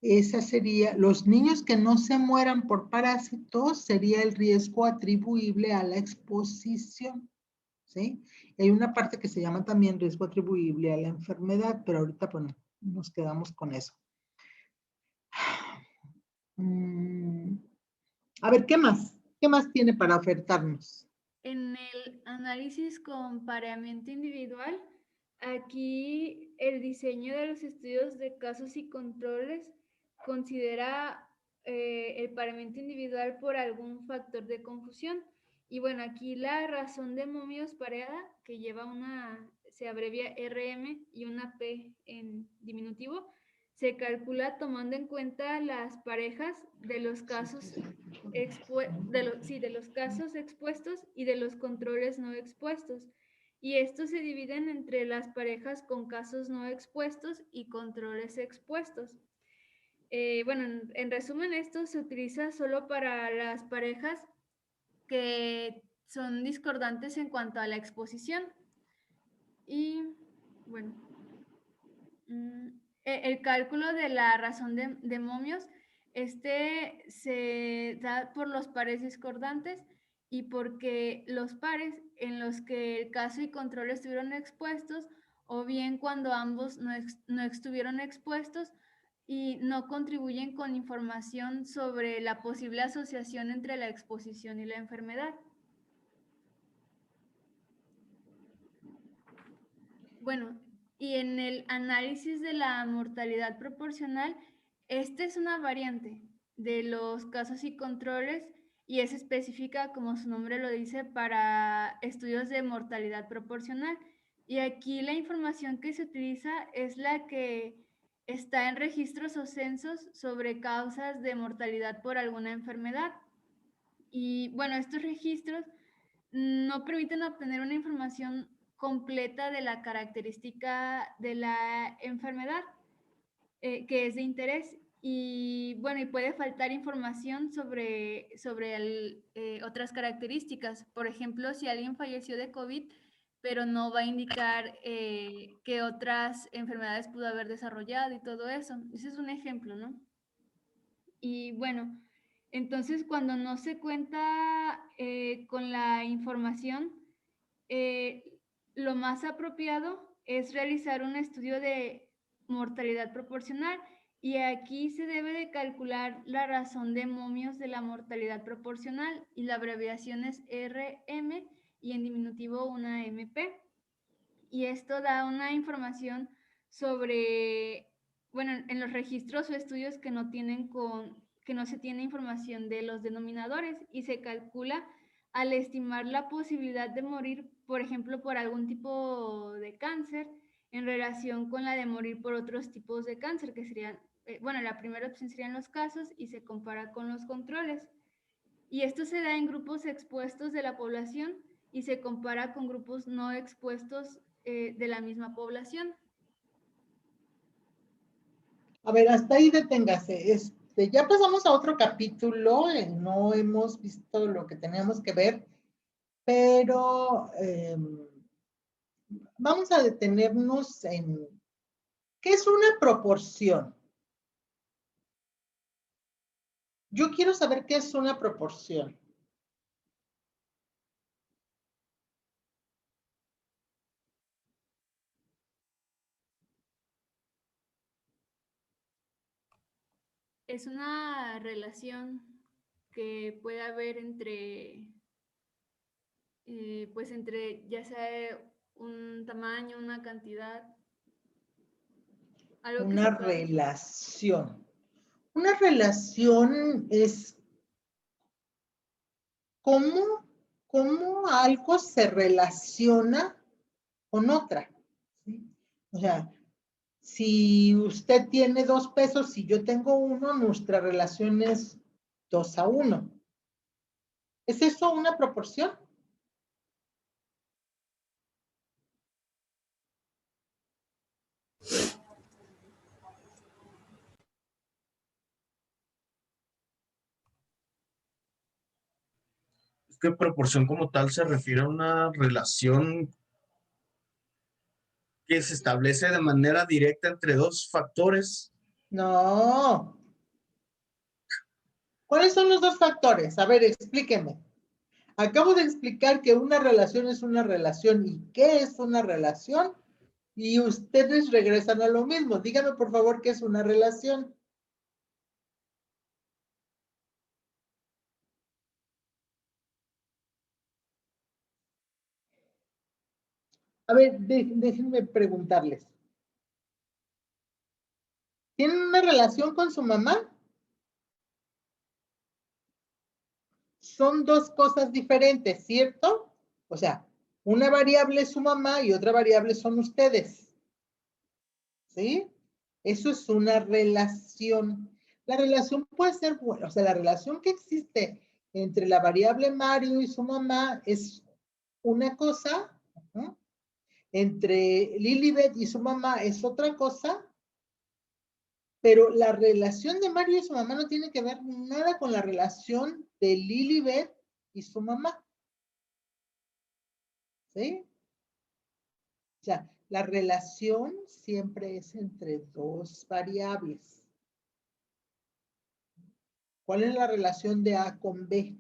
esa sería, los niños que no se mueran por parásitos sería el riesgo atribuible a la exposición. ¿Sí? Hay una parte que se llama también riesgo atribuible a la enfermedad, pero ahorita, bueno, nos quedamos con eso. A ver, ¿qué más? ¿Qué más tiene para ofertarnos? En el análisis con pareamiento individual, aquí el diseño de los estudios de casos y controles considera el pareamiento individual por algún factor de confusión. Y bueno, aquí la razón de momios pareada, que lleva se abrevia RM y una P en diminutivo, se calcula tomando en cuenta las parejas de los casos de los casos expuestos y de los controles no expuestos. Y estos se dividen entre las parejas con casos no expuestos y controles expuestos. Bueno, en resumen, esto se utiliza solo para las parejas que son discordantes en cuanto a la exposición. Y bueno, el cálculo de la razón de momios, se da por los pares discordantes y porque los pares en los que el caso y control estuvieron expuestos, o bien cuando ambos no estuvieron expuestos y no contribuyen con información sobre la posible asociación entre la exposición y la enfermedad. Bueno, y en el análisis de la mortalidad proporcional, esta es una variante de los casos y controles y es específica, como su nombre lo dice, para estudios de mortalidad proporcional. Y aquí la información que se utiliza es la que está en registros o censos sobre causas de mortalidad por alguna enfermedad. Y bueno, estos registros no permiten obtener una información completa de la característica de la enfermedad que es de interés, y bueno, y puede faltar información sobre otras características. Por ejemplo, si alguien falleció de COVID, pero no va a indicar qué otras enfermedades pudo haber desarrollado y todo eso. Ese es un ejemplo, ¿no? Y bueno, entonces cuando no se cuenta con la información, lo más apropiado es realizar un estudio de mortalidad proporcional, y aquí se debe de calcular la razón de momios de la mortalidad proporcional, y la abreviación es RM y en diminutivo una MP. Y esto da una información sobre, bueno, en los registros o estudios que no se tiene información de los denominadores, y se calcula al estimar la posibilidad de morir, por ejemplo, por algún tipo de cáncer, en relación con la de morir por otros tipos de cáncer, que serían, bueno, la primera opción serían los casos y se compara con los controles. Y esto se da en grupos expuestos de la población y se compara con grupos no expuestos de la misma población. A ver, hasta ahí deténgase. Ya pasamos a otro capítulo, no hemos visto lo que teníamos que ver, pero vamos a detenernos ¿Qué es una proporción? Yo quiero saber qué es una proporción. Es una relación que puede haber entre, pues entre ya sea un tamaño, una cantidad, algo que Una se pueda. relación. Una relación es cómo algo se relaciona con otra. ¿Sí? O sea, si usted tiene 2 pesos y yo tengo 1, nuestra relación es 2:1. ¿Es eso una proporción? Es que proporción como tal se refiere a una relación que se establece de manera directa entre dos factores. No. ¿Cuáles son los 2 factores? A ver, explíqueme. Acabo de explicar que una relación es una relación. ¿Y qué es una relación? Y ustedes regresan a lo mismo. Dígame, por favor, qué es una relación. A ver, déjenme preguntarles. ¿Tienen una relación con su mamá? Son 2 cosas diferentes, ¿cierto? O sea, una variable es su mamá y otra variable son ustedes. ¿Sí? Eso es una relación. La relación puede ser buena, o sea, la relación que existe entre la variable Mario y su mamá es una cosa, ¿no? Entre Lilibet y su mamá es otra cosa, pero la relación de Mario y su mamá no tiene que ver nada con la relación de Lilibet y su mamá. ¿Sí? O sea, la relación siempre es entre 2 variables. ¿Cuál es la relación de A con B?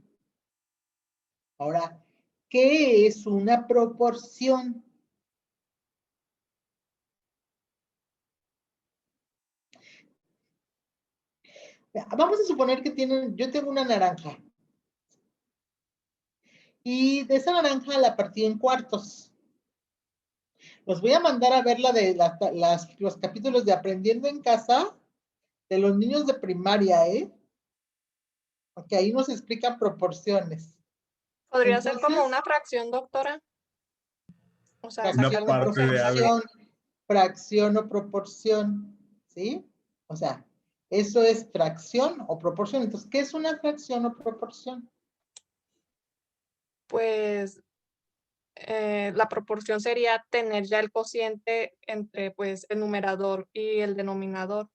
Ahora, ¿qué es una proporción? Vamos a suponer que yo tengo una naranja. Y de esa naranja la partí en cuartos. Los voy a mandar a ver los capítulos de Aprendiendo en Casa de los niños de primaria, ¿eh? Porque ahí nos explican proporciones. ¿Podría ser como una fracción, doctora? O sea, Fracción, Una parte de algo. fracción o proporción, ¿sí? O sea, eso es fracción o proporción. Entonces, ¿qué es una fracción o proporción? pues la proporción sería tener ya el cociente entre pues el numerador y el denominador.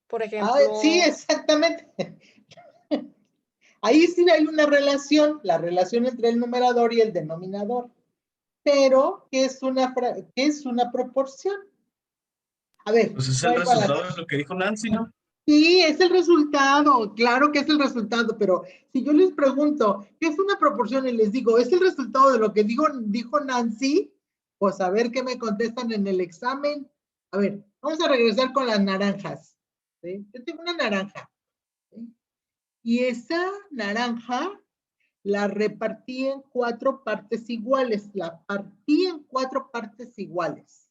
Por ejemplo, Sí, exactamente. Ahí sí hay una relación, la relación entre el numerador y el denominador. Pero, ¿qué es una proporción? A ver. Pues es el resultado de lo que dijo Nancy, ¿no? Sí, es el resultado, claro que es el resultado, pero si yo les pregunto, ¿qué es una proporción? Y les digo, ¿es el resultado de lo que dijo Nancy? Pues a ver qué me contestan en el examen. A ver, vamos a regresar con las naranjas. ¿Sí? Yo tengo una naranja. ¿Sí? Y esa naranja la repartí en 4 partes iguales. La partí en 4 partes iguales.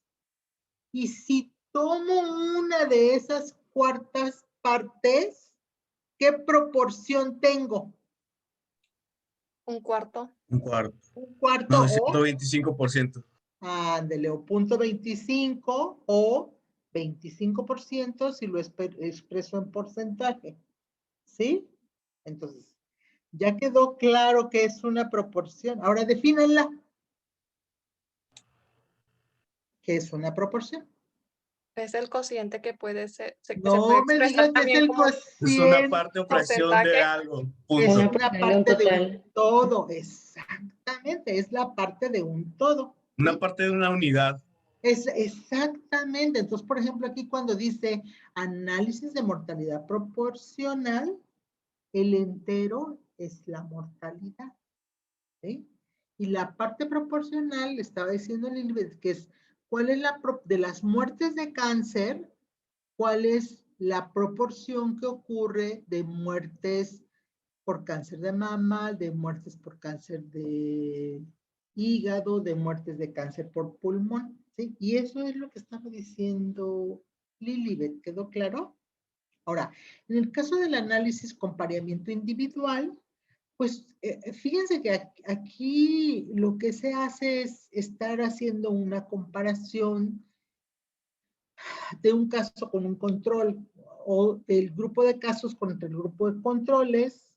Y si tomo una de esas 4 partes, ¿qué proporción tengo? un cuarto. Un cuarto. Un cuarto No, o 125%. ándele, o 0.25 o 25% si lo expreso en porcentaje. ¿Sí? Entonces, ya quedó claro que es una proporción. Ahora defínenla. ¿Qué es una proporción? Es el cociente que puede ser, que se No puede me expresar digan que es también el como Es una cociente. parte o fracción de porcentaje. algo. Es Punto. una porción de un parte de total. un todo, exactamente, es la parte de un todo. Una ¿Sí? parte de una unidad. Es exactamente. Entonces, por ejemplo, aquí cuando dice análisis de mortalidad proporcional, el entero es la mortalidad. ¿Sí? Y la parte proporcional, le estaba diciendo Lilibet, que es cuál es de las muertes de cáncer, cuál es la proporción que ocurre de muertes por cáncer de mama, de muertes por cáncer de hígado, de muertes de cáncer por pulmón, ¿sí? Y eso es lo que estaba diciendo Lilibet, ¿quedó claro? Ahora, en el caso del análisis con pareamiento individual, pues fíjense que aquí lo que se hace es estar haciendo una comparación de un caso con un control o del grupo de casos contra el grupo de controles.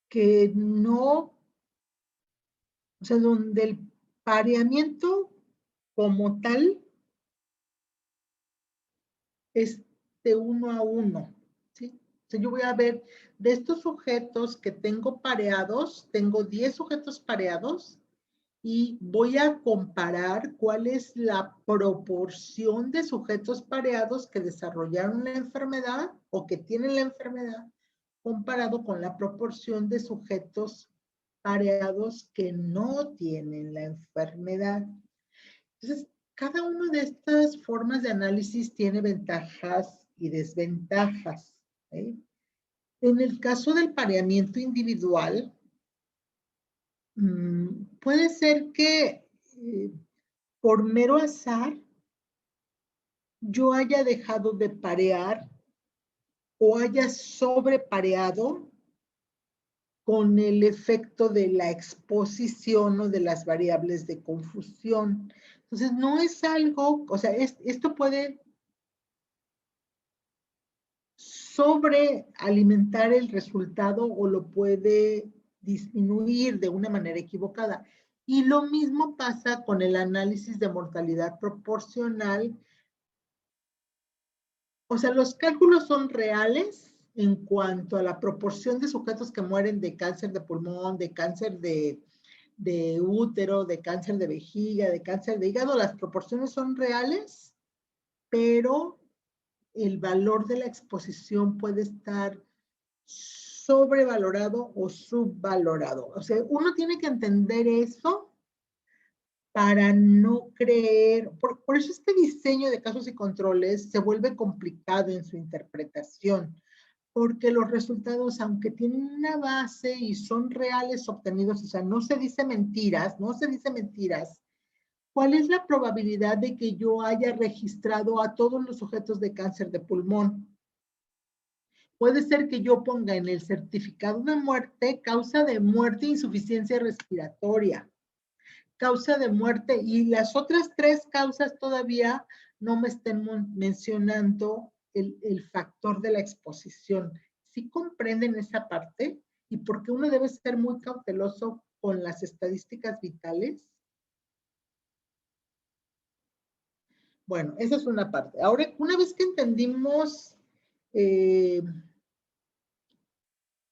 Que no, o sea, donde el pareamiento como tal es de 1 a 1, ¿sí? O sea, yo voy a ver de estos sujetos que tengo pareados, tengo 10 sujetos pareados y voy a comparar cuál es la proporción de sujetos pareados que desarrollaron la enfermedad o que tienen la enfermedad comparado con la proporción de sujetos pareados que no tienen la enfermedad. Entonces, cada una de estas formas de análisis tiene ventajas y desventajas. ¿Sí? En el caso del pareamiento individual, puede ser que por mero azar yo haya dejado de parear o haya sobrepareado con el efecto de la exposición o de las variables de confusión. Entonces, no es algo, o sea, esto puede sobrealimentar el resultado o lo puede disminuir de una manera equivocada. Y lo mismo pasa con el análisis de mortalidad proporcional. O sea, los cálculos son reales en cuanto a la proporción de sujetos que mueren de cáncer de pulmón, de cáncer de útero, de cáncer de vejiga, de cáncer de hígado. Las proporciones son reales, pero el valor de la exposición puede estar sobrevalorado o subvalorado. O sea, uno tiene que entender eso para no creer, por eso este diseño de casos y controles se vuelve complicado en su interpretación, porque los resultados, aunque tienen una base y son reales obtenidos, o sea, no se dice mentiras, ¿cuál es la probabilidad de que yo haya registrado a todos los sujetos de cáncer de pulmón? Puede ser que yo ponga en el certificado de muerte causa de muerte e insuficiencia respiratoria, causa de muerte, y las otras 3 causas todavía no me estén mencionando el factor de la exposición. ¿Sí comprenden esa parte? Y porque uno debe ser muy cauteloso con las estadísticas vitales. Bueno, esa es una parte. Ahora, una vez que entendimos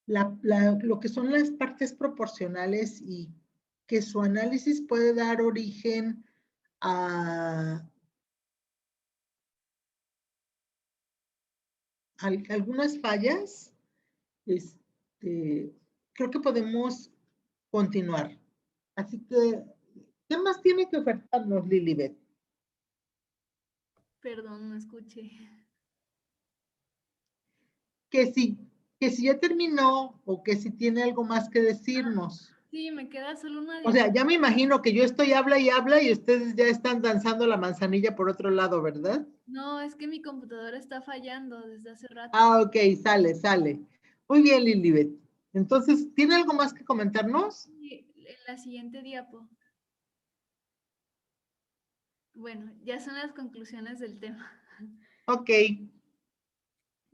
lo que son las partes proporcionales y que su análisis puede dar origen a algunas fallas, creo que podemos continuar. Así que, ¿qué más tiene que ofertarnos Lilibet? Perdón, no escuché. Que si ya terminó o que si tiene algo más que decirnos. Sí, me queda solo una. O sea, ya me imagino que yo estoy habla y ustedes ya están danzando la manzanilla por otro lado, ¿verdad? No, es que mi computadora está fallando desde hace rato. Ah, ok, sale. Muy bien, Lilibet. Entonces, ¿tiene algo más que comentarnos? Sí, en la siguiente diapo. Bueno, ya son las conclusiones del tema. Ok.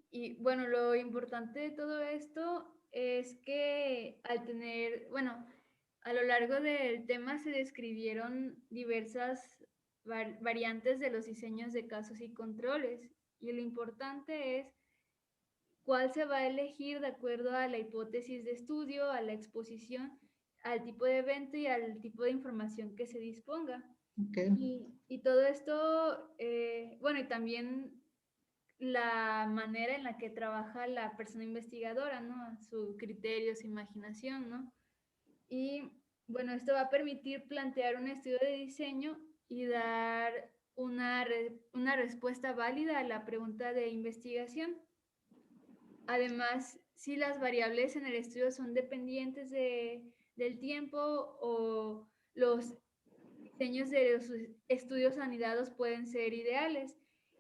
Y bueno, lo importante de todo esto es que al tener, bueno, a lo largo del tema se describieron diversas variantes de los diseños de casos y controles. Y lo importante es cuál se va a elegir de acuerdo a la hipótesis de estudio, a la exposición, al tipo de evento y al tipo de información que se disponga. Okay. Y todo esto, bueno, y también la manera en la que trabaja la persona investigadora, ¿no? Su criterio, su imaginación, ¿no? Y bueno, esto va a permitir plantear un estudio de diseño y dar una respuesta válida a la pregunta de investigación. Además, si las variables en el estudio son dependientes del tiempo o los diseños de los estudios anidados pueden ser ideales.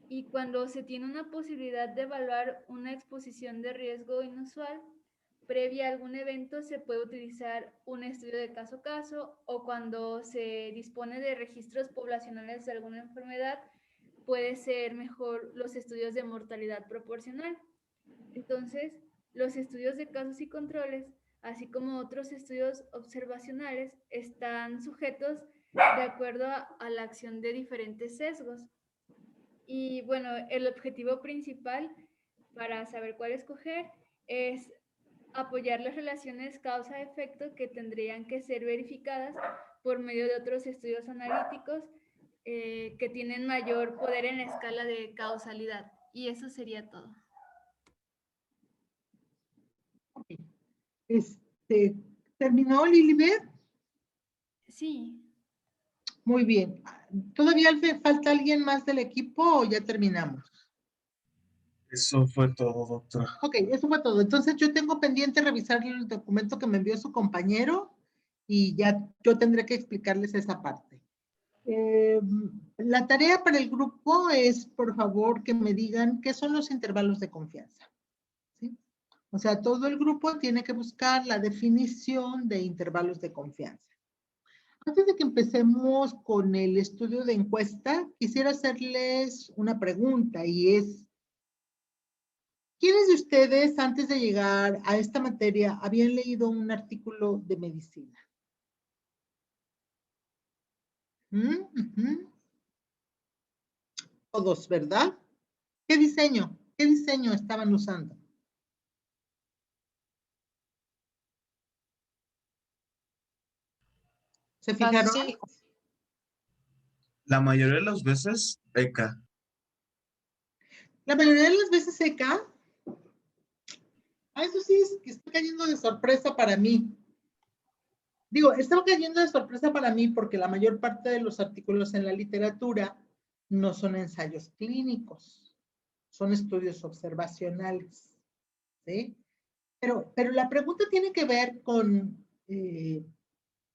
Y cuando se tiene una posibilidad de evaluar una exposición de riesgo inusual previa a algún evento, se puede utilizar un estudio de caso a caso, o cuando se dispone de registros poblacionales de alguna enfermedad, puede ser mejor los estudios de mortalidad proporcional. Entonces, los estudios de casos y controles, así como otros estudios observacionales, están sujetos de acuerdo a la acción de diferentes sesgos. Y bueno, el objetivo principal para saber cuál escoger es apoyar las relaciones causa-efecto que tendrían que ser verificadas por medio de otros estudios analíticos que tienen mayor poder en la escala de causalidad. Y eso sería todo. ¿Terminó, Lilibet? Sí. Muy bien. ¿Todavía falta alguien más del equipo o ya terminamos? Eso fue todo, doctora. Ok, eso fue todo. Entonces yo tengo pendiente revisar el documento que me envió su compañero y ya yo tendré que explicarles esa parte. La tarea para el grupo es, por favor, que me digan qué son los intervalos de confianza. ¿Sí? O sea, todo el grupo tiene que buscar la definición de intervalos de confianza. Antes de que empecemos con el estudio de encuesta, quisiera hacerles una pregunta y es, ¿quiénes de ustedes antes de llegar a esta materia habían leído un artículo de medicina? Todos, ¿verdad? ¿Qué diseño? ¿Qué diseño estaban usando? ¿Se fijaron? Sí. La mayoría de las veces, ECA. La mayoría de las veces ECA. Eso sí es que está cayendo de sorpresa para mí. Digo, estaba cayendo de sorpresa para mí porque la mayor parte de los artículos en la literatura no son ensayos clínicos, son estudios observacionales, ¿sí? Pero la pregunta tiene que ver con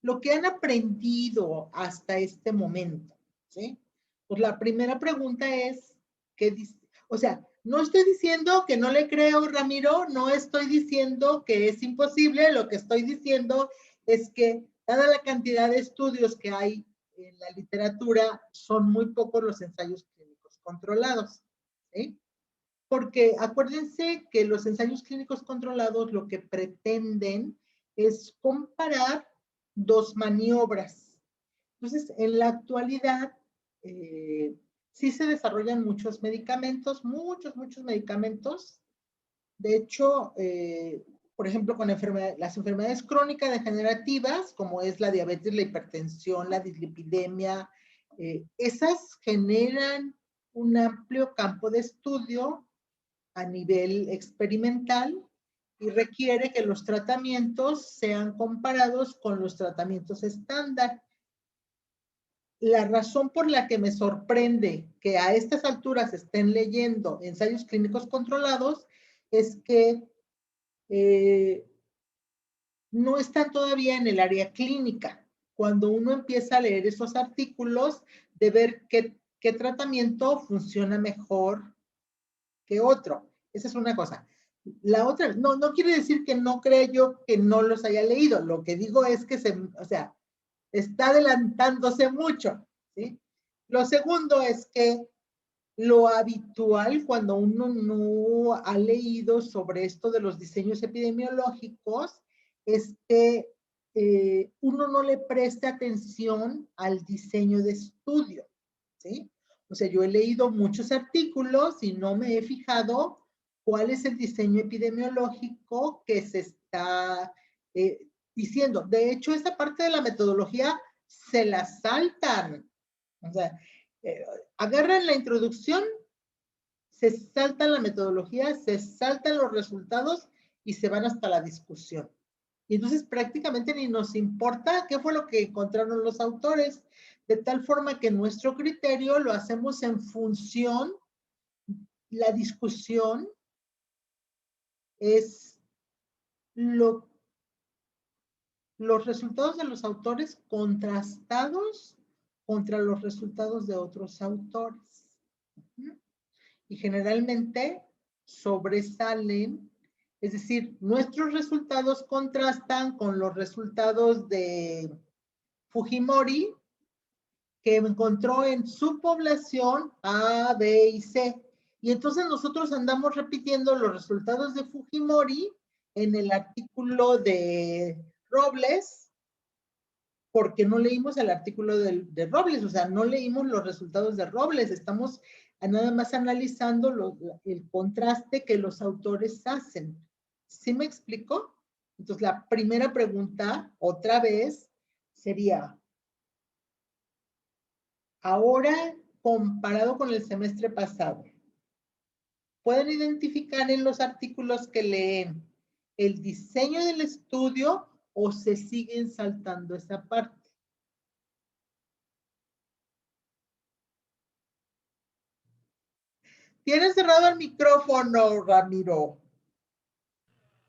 lo que han aprendido hasta este momento, ¿sí? Pues la primera pregunta es, o sea, no estoy diciendo que no le creo, Ramiro, no estoy diciendo que es imposible, lo que estoy diciendo es que dada la cantidad de estudios que hay en la literatura, son muy pocos los ensayos clínicos controlados, ¿sí? Porque acuérdense que los ensayos clínicos controlados lo que pretenden es comparar dos maniobras. Entonces, en la actualidad, sí se desarrollan muchos medicamentos, muchos medicamentos. De hecho, por ejemplo, con las enfermedades crónicas degenerativas, como es la diabetes, la hipertensión, la dislipidemia, esas generan un amplio campo de estudio a nivel experimental y requiere que los tratamientos sean comparados con los tratamientos estándar. La razón por la que me sorprende que a estas alturas estén leyendo ensayos clínicos controlados es que no están todavía en el área clínica. Cuando uno empieza a leer esos artículos, de ver qué tratamiento funciona mejor que otro. Esa es una cosa. La otra, no quiere decir que no crea yo que no los haya leído. Lo que digo es que está adelantándose mucho, ¿sí? Lo segundo es que lo habitual cuando uno no ha leído sobre esto de los diseños epidemiológicos es que uno no le preste atención al diseño de estudio, ¿sí? O sea, yo he leído muchos artículos y no me he fijado cuál es el diseño epidemiológico que se está diciendo. De hecho, esa parte de la metodología se la saltan. O sea, agarran la introducción, se saltan la metodología, se saltan los resultados y se van hasta la discusión. Y entonces prácticamente ni nos importa qué fue lo que encontraron los autores, de tal forma que nuestro criterio lo hacemos en función, la discusión es los resultados de los autores contrastados contra los resultados de otros autores. Y generalmente sobresalen, es decir, nuestros resultados contrastan con los resultados de Fujimori, que encontró en su población A, B y C. Y entonces nosotros andamos repitiendo los resultados de Fujimori en el artículo de Robles, porque no leímos el artículo de Robles, o sea, no leímos los resultados de Robles, estamos nada más analizando el contraste que los autores hacen. ¿Sí me explico? Entonces, la primera pregunta, otra vez, sería, ahora comparado con el semestre pasado, ¿pueden identificar en los artículos que leen el diseño del estudio o se siguen saltando esa parte? ¿Tienes cerrado el micrófono, Ramiro?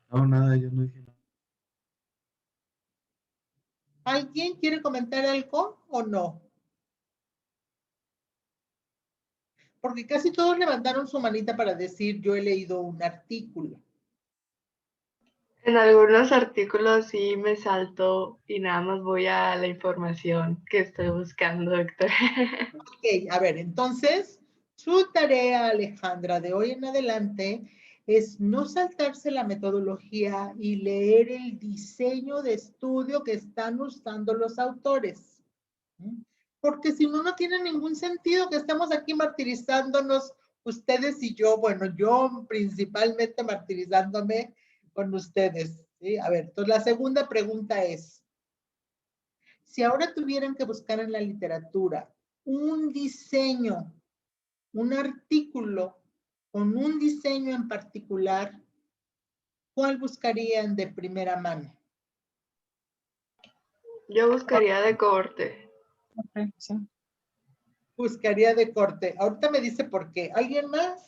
No, nada, yo no dije nada. ¿Alguien quiere comentar algo o no? Porque casi todos levantaron su manita para decir, yo he leído un artículo. En algunos artículos sí me salto y nada más voy a la información que estoy buscando, doctor. Ok, a ver, entonces, su tarea, Alejandra, de hoy en adelante es no saltarse la metodología y leer el diseño de estudio que están usando los autores. Porque si no, no tiene ningún sentido que estemos aquí martirizándonos ustedes y yo. Bueno, yo principalmente martirizándome con ustedes. ¿Sí? A ver, entonces la segunda pregunta es, si ahora tuvieran que buscar en la literatura un diseño, un artículo con un diseño en particular, ¿cuál buscarían de primera mano? Yo buscaría de corte. Sí. Buscaría de corte. Ahorita me dice por qué. ¿Alguien más?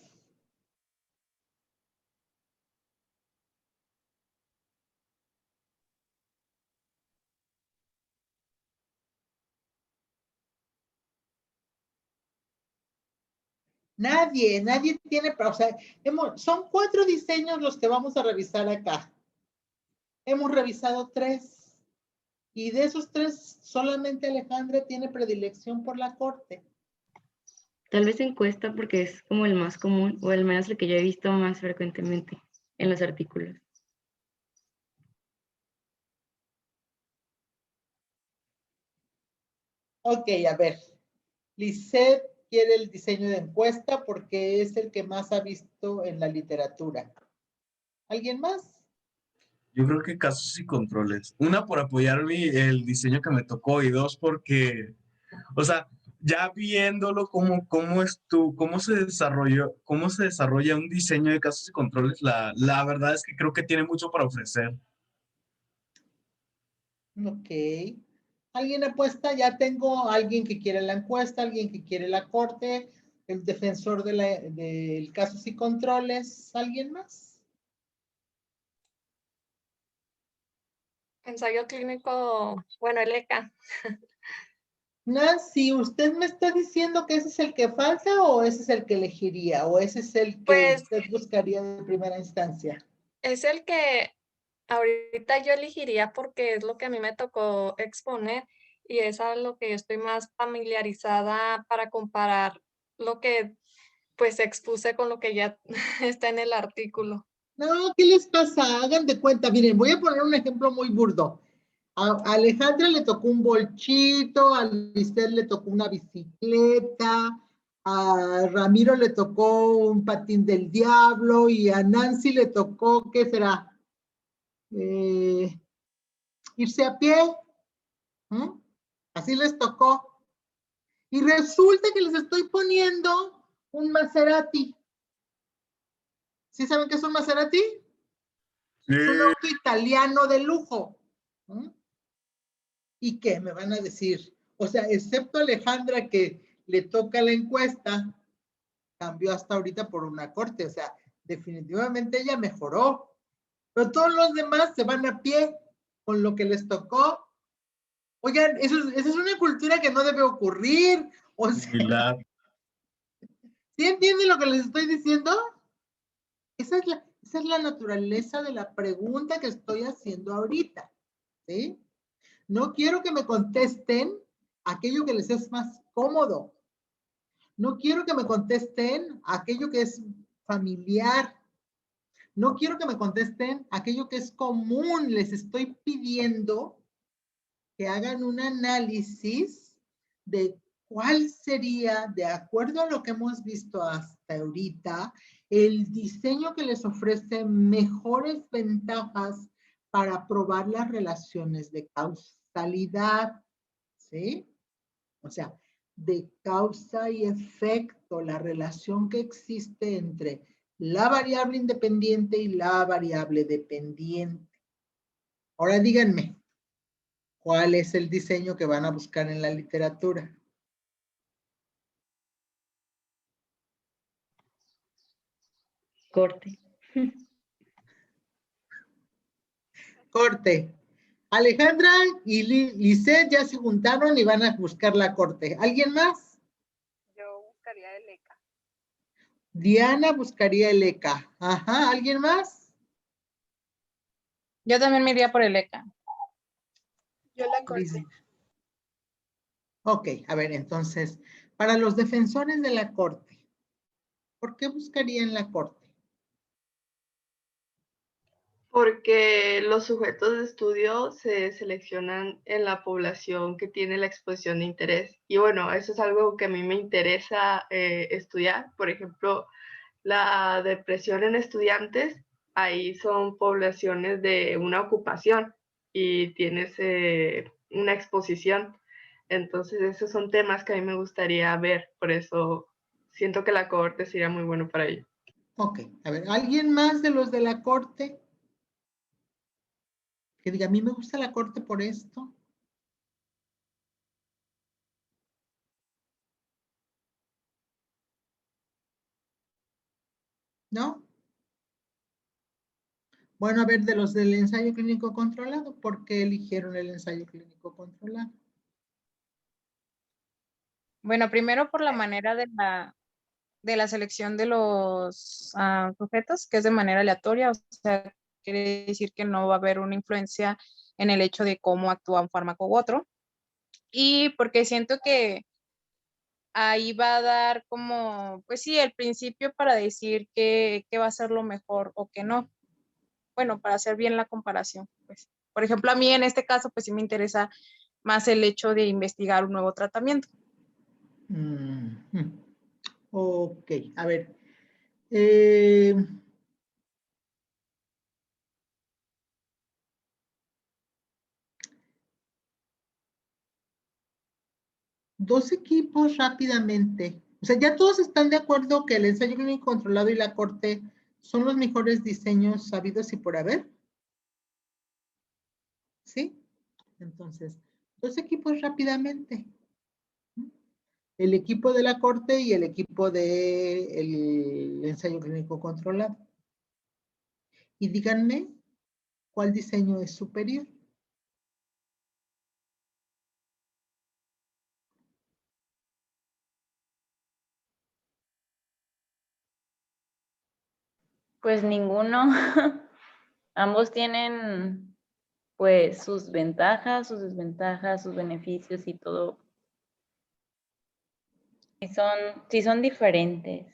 Nadie tiene, o sea, son 4 diseños los que vamos a revisar acá. Hemos revisado 3. Y de esos 3, solamente Alejandra tiene predilección por la corte. Tal vez encuesta porque es como el más común, o al menos el que yo he visto más frecuentemente en los artículos. Ok, a ver. Lisette quiere el diseño de encuesta porque es el que más ha visto en la literatura. ¿Alguien más? Yo creo que casos y controles. Una, por apoyar el diseño que me tocó, y 2, porque, o sea, ya viéndolo cómo se desarrolla un diseño de casos y controles, la verdad es que creo que tiene mucho para ofrecer. Ok. ¿Alguien apuesta? Ya tengo a alguien que quiere la encuesta, alguien que quiere la corte, el defensor del casos y controles. ¿Alguien más? Ensayo clínico, bueno, el ECA. Nancy, ¿usted me está diciendo que ese es el que falta o ese es el que elegiría o ese es el que Pues, usted buscaría de primera instancia? es el que ahorita yo elegiría porque es lo que a mí me tocó exponer y es a lo que yo estoy más familiarizada para comparar lo que pues expuse con lo que ya está en el artículo. No, ¿qué les pasa? Hagan de cuenta. Miren, voy a poner un ejemplo muy burdo. A Alejandra le tocó un bolchito, a Lisette le tocó una bicicleta, a Ramiro le tocó un patín del diablo y a Nancy le tocó, ¿qué será? irse a pie. Así les tocó. Y resulta que les estoy poniendo un Maserati. ¿Sí saben qué es un Maserati? Sí. Es un auto italiano de lujo. ¿Y qué? Me van a decir. O sea, excepto Alejandra que le toca la encuesta, cambió hasta ahorita por una corte. O sea, definitivamente ella mejoró. Pero todos los demás se van a pie con lo que les tocó. Oigan, esa es una cultura que no debe ocurrir. O sea, ¿sí entienden lo que les estoy diciendo? Esa es la naturaleza de la pregunta que estoy haciendo ahorita. ¿Sí? No quiero que me contesten aquello que les es más cómodo. No quiero que me contesten aquello que es familiar. No quiero que me contesten aquello que es común. Les estoy pidiendo que hagan un análisis de cuál sería, de acuerdo a lo que hemos visto hasta ahorita, el diseño que les ofrece mejores ventajas para probar las relaciones de causalidad, ¿sí? O sea, de causa y efecto, la relación que existe entre la variable independiente y la variable dependiente. Ahora díganme, ¿cuál es el diseño que van a buscar en la literatura? Corte. Corte. Alejandra y Lisette ya se juntaron y van a buscar la corte. ¿Alguien más? Yo buscaría el ECA. Diana buscaría el ECA. Ajá, ¿alguien más? Yo también me iría por el ECA. Yo la corte. Ok, a ver, entonces, para los defensores de la corte, ¿por qué buscarían la corte? Porque los sujetos de estudio se seleccionan en la población que tiene la exposición de interés. Y bueno, eso es algo que a mí me interesa estudiar. Por ejemplo, la depresión en estudiantes, ahí son poblaciones de una ocupación y tienes una exposición. Entonces, esos son temas que a mí me gustaría ver. Por eso siento que la cohorte sería muy bueno para ello. Ok, a ver, ¿alguien más de los de la corte? Que diga, a mí me gusta la corte por esto. ¿No? Bueno, a ver, de los del ensayo clínico controlado, ¿por qué eligieron el ensayo clínico controlado? Bueno, primero por la manera de la selección de los sujetos, que es de manera aleatoria, o sea, quiere decir que no va a haber una influencia en el hecho de cómo actúa un fármaco u otro. Y porque siento que ahí va a dar como, pues sí, el principio para decir qué va a ser lo mejor o qué no. Bueno, para hacer bien la comparación. Pues. Por ejemplo, a mí en este caso, pues sí me interesa más el hecho de investigar un nuevo tratamiento. Ok, a ver. Dos equipos rápidamente. O sea, ya todos están de acuerdo que el ensayo clínico controlado y la corte son los mejores diseños sabidos y por haber. ¿Sí? Entonces, dos equipos rápidamente. El equipo de la corte y el equipo del ensayo clínico controlado. Y díganme, ¿cuál diseño es superior? Pues ninguno. Ambos tienen pues sus ventajas, sus desventajas, sus beneficios y todo. Sí son diferentes.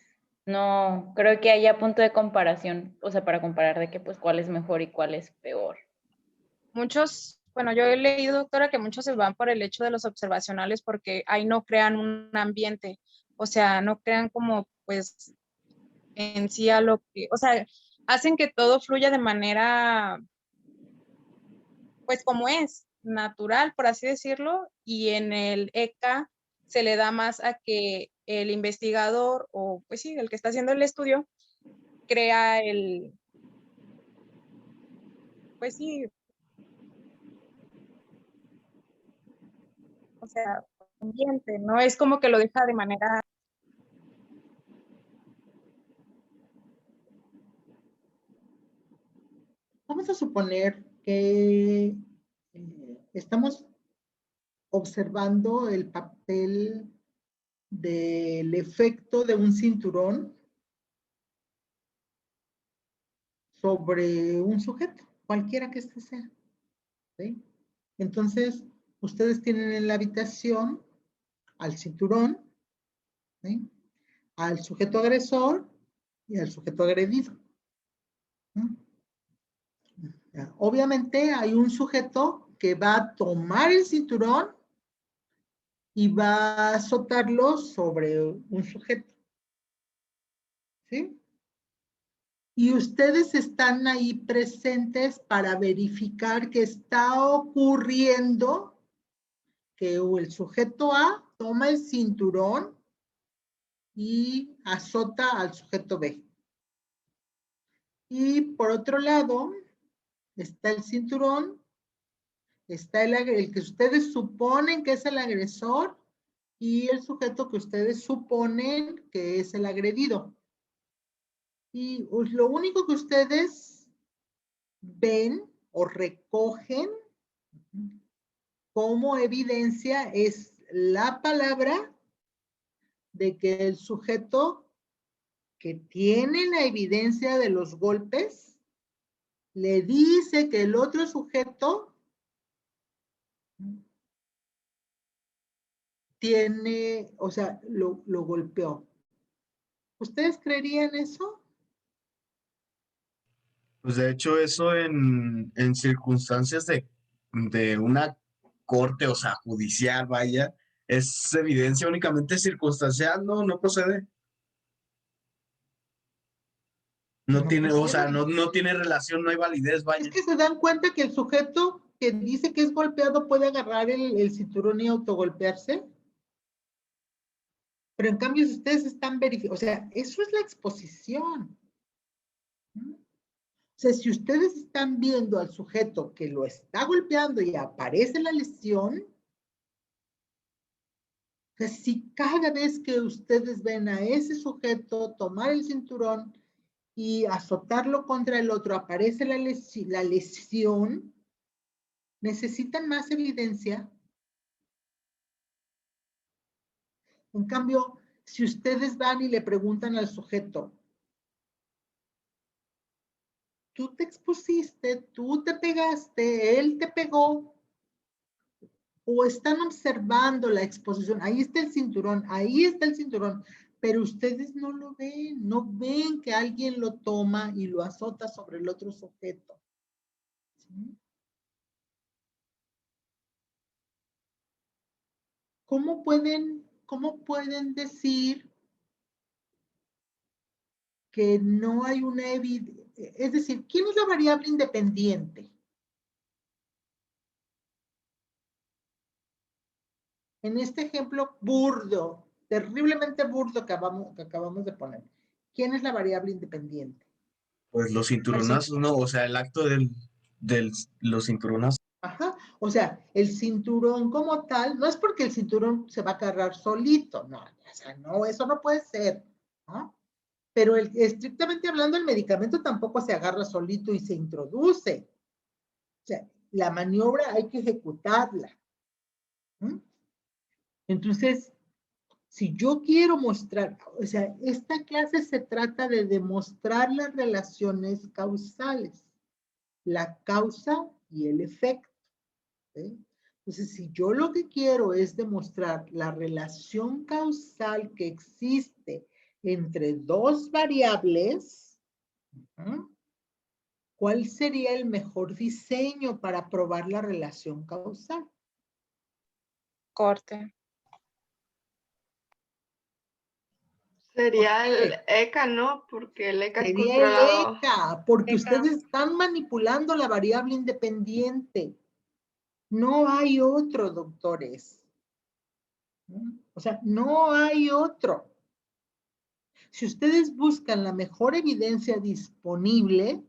No, creo que haya punto de comparación, o sea, para comparar de que pues cuál es mejor y cuál es peor. Muchos, bueno, yo he leído, doctora, que muchos se van por el hecho de los observacionales porque ahí no crean un ambiente, o sea, no crean como pues en sí a lo que, o sea, hacen que todo fluya de manera pues como es, natural, por así decirlo, y en el ECA se le da más a que el investigador o pues sí, el que está haciendo el estudio crea pues sí, o sea, ambiente, no es como que lo deja de manera... Vamos a suponer que estamos observando el papel del efecto de un cinturón sobre un sujeto, cualquiera que este sea. ¿Sí? Entonces, ustedes tienen en la habitación al cinturón, ¿sí? Al sujeto agresor y al sujeto agredido. ¿Sí? Obviamente hay un sujeto que va a tomar el cinturón y va a azotarlo sobre un sujeto. ¿Sí? Y ustedes están ahí presentes para verificar que está ocurriendo que el sujeto A toma el cinturón y azota al sujeto B. Y por otro lado, está el cinturón, está el que ustedes suponen que es el agresor y el sujeto que ustedes suponen que es el agredido. Y lo único que ustedes ven o recogen como evidencia es la palabra de que el sujeto que tiene la evidencia de los golpes le dice que el otro sujeto tiene, o sea, lo golpeó. ¿Ustedes creerían eso? Pues de hecho eso en circunstancias de una corte, o sea, judicial, vaya, es evidencia únicamente circunstancial, no procede. No tiene, o sea, no tiene relación, no hay validez, vaya. Es que se dan cuenta que el sujeto que dice que es golpeado puede agarrar el cinturón y autogolpearse. Pero en cambio, si ustedes están verificando, o sea, eso es la exposición. O sea, si ustedes están viendo al sujeto que lo está golpeando y aparece la lesión, o sea, si cada vez que ustedes ven a ese sujeto tomar el cinturón y azotarlo contra el otro, aparece la lesión, necesitan más evidencia. En cambio, si ustedes van y le preguntan al sujeto, tú te expusiste, tú te pegaste, él te pegó, o están observando la exposición, ahí está el cinturón, pero ustedes no lo ven, no ven que alguien lo toma y lo azota sobre el otro sujeto. ¿Sí? ¿Cómo pueden decir que no hay una evidencia? Es decir, ¿quién es la variable independiente? En este ejemplo burdo, terriblemente burdo que acabamos de poner, ¿quién es la variable independiente? Pues los cinturonazos, no, o sea, el acto los cinturonazos. Ajá, o sea, el cinturón como tal, no es porque el cinturón se va a agarrar solito, no, o sea, no, eso no puede ser, ¿no? Pero estrictamente hablando, el medicamento tampoco se agarra solito y se introduce. O sea, la maniobra hay que ejecutarla. Entonces, si yo quiero mostrar, o sea, esta clase se trata de demostrar las relaciones causales, la causa y el efecto. ¿Sí? Entonces, si yo lo que quiero es demostrar la relación causal que existe entre dos variables, ¿cuál sería el mejor diseño para probar la relación causal? Corte. Sería el ECA, ¿no? Porque el ECA es Sería el controlado. ECA, porque ECA. ustedes están manipulando la variable independiente. No hay otro, doctores. O sea, no hay otro. Si ustedes buscan la mejor evidencia disponible,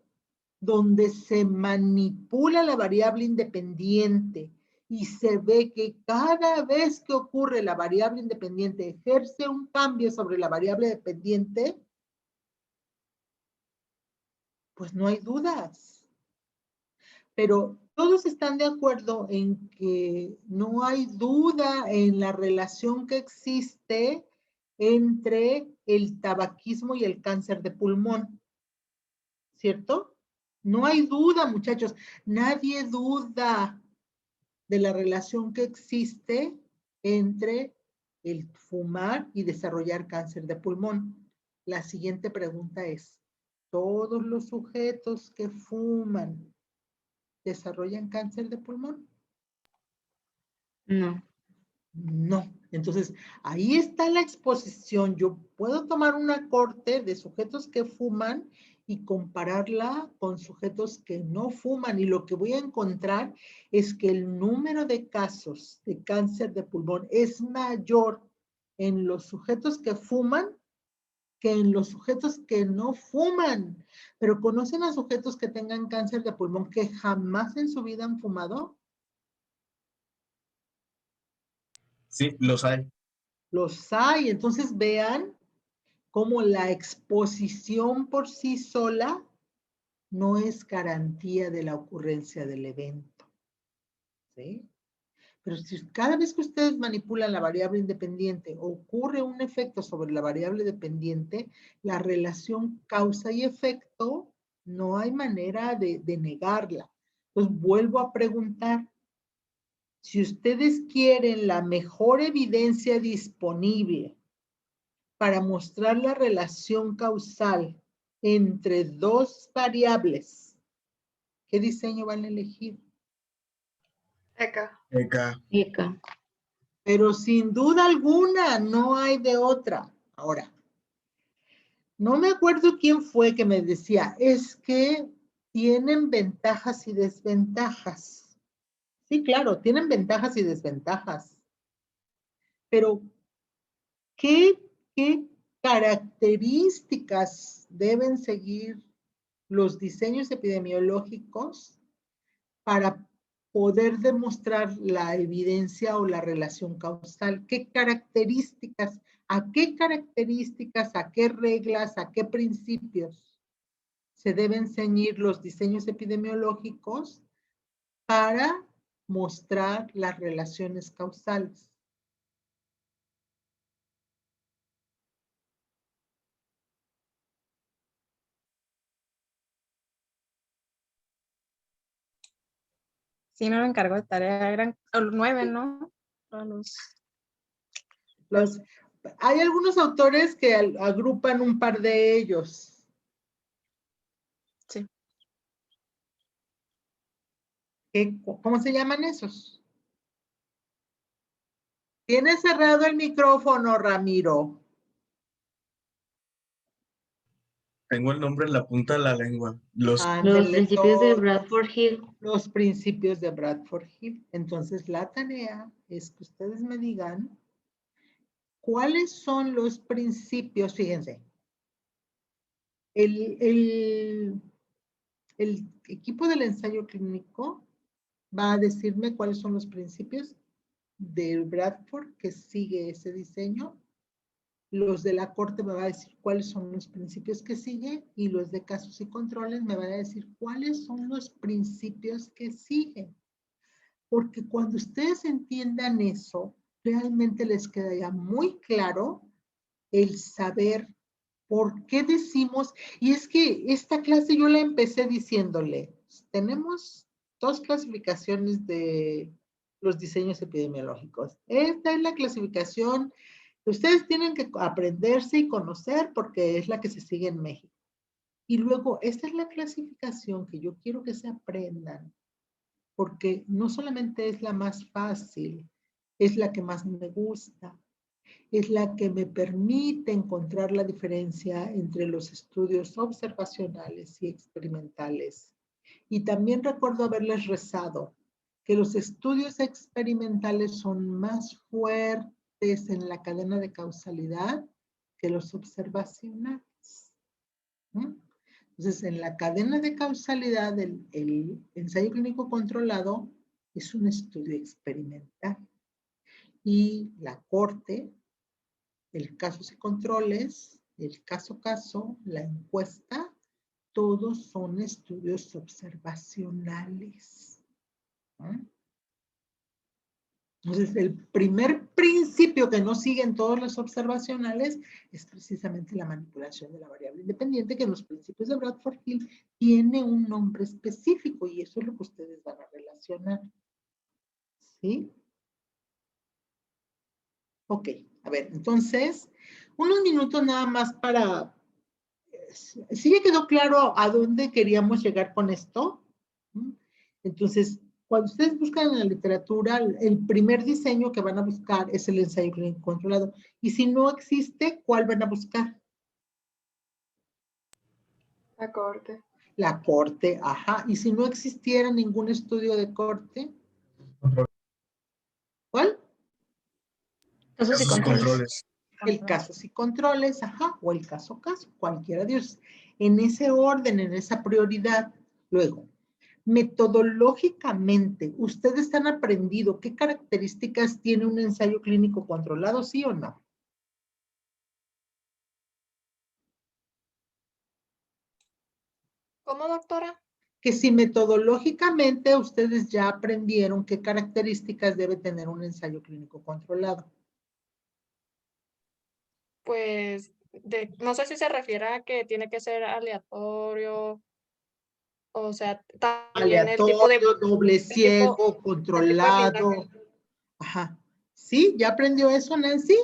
donde se manipula la variable independiente y se ve que cada vez que ocurre la variable independiente ejerce un cambio sobre la variable dependiente, pues no hay dudas. Pero todos están de acuerdo en que no hay duda en la relación que existe entre el tabaquismo y el cáncer de pulmón, ¿cierto? No hay duda, muchachos. Nadie duda de la relación que existe entre el fumar y desarrollar cáncer de pulmón. La siguiente pregunta es, ¿todos los sujetos que fuman desarrollan cáncer de pulmón? No. No. Entonces, ahí está la exposición. Yo puedo tomar una corte de sujetos que fuman y compararla con sujetos que no fuman. Y lo que voy a encontrar es que el número de casos de cáncer de pulmón es mayor en los sujetos que fuman que en los sujetos que no fuman. Pero ¿conocen a sujetos que tengan cáncer de pulmón que jamás en su vida han fumado? Sí, los hay. Los hay. Entonces vean cómo la exposición por sí sola no es garantía de la ocurrencia del evento. ¿Sí? Pero si cada vez que ustedes manipulan la variable independiente ocurre un efecto sobre la variable dependiente, la relación causa y efecto no hay manera de negarla. Entonces vuelvo a preguntar, si ustedes quieren la mejor evidencia disponible para mostrar la relación causal entre dos variables, ¿qué diseño van a elegir? ECA. ECA. Pero sin duda alguna, no hay de otra. Ahora, no me acuerdo quién fue que me decía, es que tienen ventajas y desventajas. Sí, claro, tienen ventajas y desventajas. Pero, ¿qué características deben seguir los diseños epidemiológicos para poder demostrar la evidencia o la relación causal? ¿Qué características, a qué reglas, a qué principios se deben ceñir los diseños epidemiológicos para mostrar las relaciones causales? Sí, no lo encargó de tarea, eran 9, ¿no? Hay algunos autores que agrupan un par de ellos. Sí. ¿Cómo se llaman esos? Tienes cerrado el micrófono, Ramiro. Tengo el nombre en la punta de la lengua. Los principios de Bradford Hill. Los principios de Bradford Hill. Entonces, la tarea es que ustedes me digan cuáles son los principios. Fíjense, el equipo del ensayo clínico va a decirme cuáles son los principios de Bradford que sigue ese diseño. Los de la corte me van a decir cuáles son los principios que sigue y los de casos y controles me van a decir cuáles son los principios que siguen. Porque cuando ustedes entiendan eso, realmente les quedaría muy claro el saber por qué decimos, y es que esta clase yo la empecé diciéndole, tenemos dos clasificaciones de los diseños epidemiológicos. Esta es la clasificación que ustedes tienen que aprenderse y conocer porque es la que se sigue en México. Y luego, esta es la clasificación que yo quiero que se aprendan, porque no solamente es la más fácil, es la que más me gusta, es la que me permite encontrar la diferencia entre los estudios observacionales y experimentales. Y también recuerdo haberles rezado que los estudios experimentales son más fuertes en la cadena de causalidad que los observacionales. Entonces, en la cadena de causalidad, el ensayo clínico controlado es un estudio experimental. Y la corte, el casos y controles, el caso, la encuesta, todos son estudios observacionales. Entonces, el primer principio que no siguen todos los observacionales es precisamente la manipulación de la variable independiente, que en los principios de Bradford-Hill tiene un nombre específico y eso es lo que ustedes van a relacionar. ¿Sí? Ok, a ver, entonces, unos minutos nada más para... ¿Sí ya quedó claro a dónde queríamos llegar con esto? Entonces, cuando ustedes buscan en la literatura, el primer diseño que van a buscar es el ensayo clínico controlado. Y si no existe, ¿cuál van a buscar? La corte. La corte, ajá. Y si no existiera ningún estudio de corte, ¿cuál? Casos y controles. El casos y controles, ajá, o el caso, cualquiera de ellos. En ese orden, en esa prioridad. Luego, metodológicamente, ¿ustedes han aprendido qué características tiene un ensayo clínico controlado, sí o no? ¿Cómo, doctora? Que si metodológicamente ustedes ya aprendieron qué características debe tener un ensayo clínico controlado. Pues, no sé si se refiere a que tiene que ser aleatorio, o sea, también el tipo de... Aleatorio, doble ciego, el tipo de controlado. blindaje. Ajá. ¿Sí? ¿Ya aprendió eso, Nancy?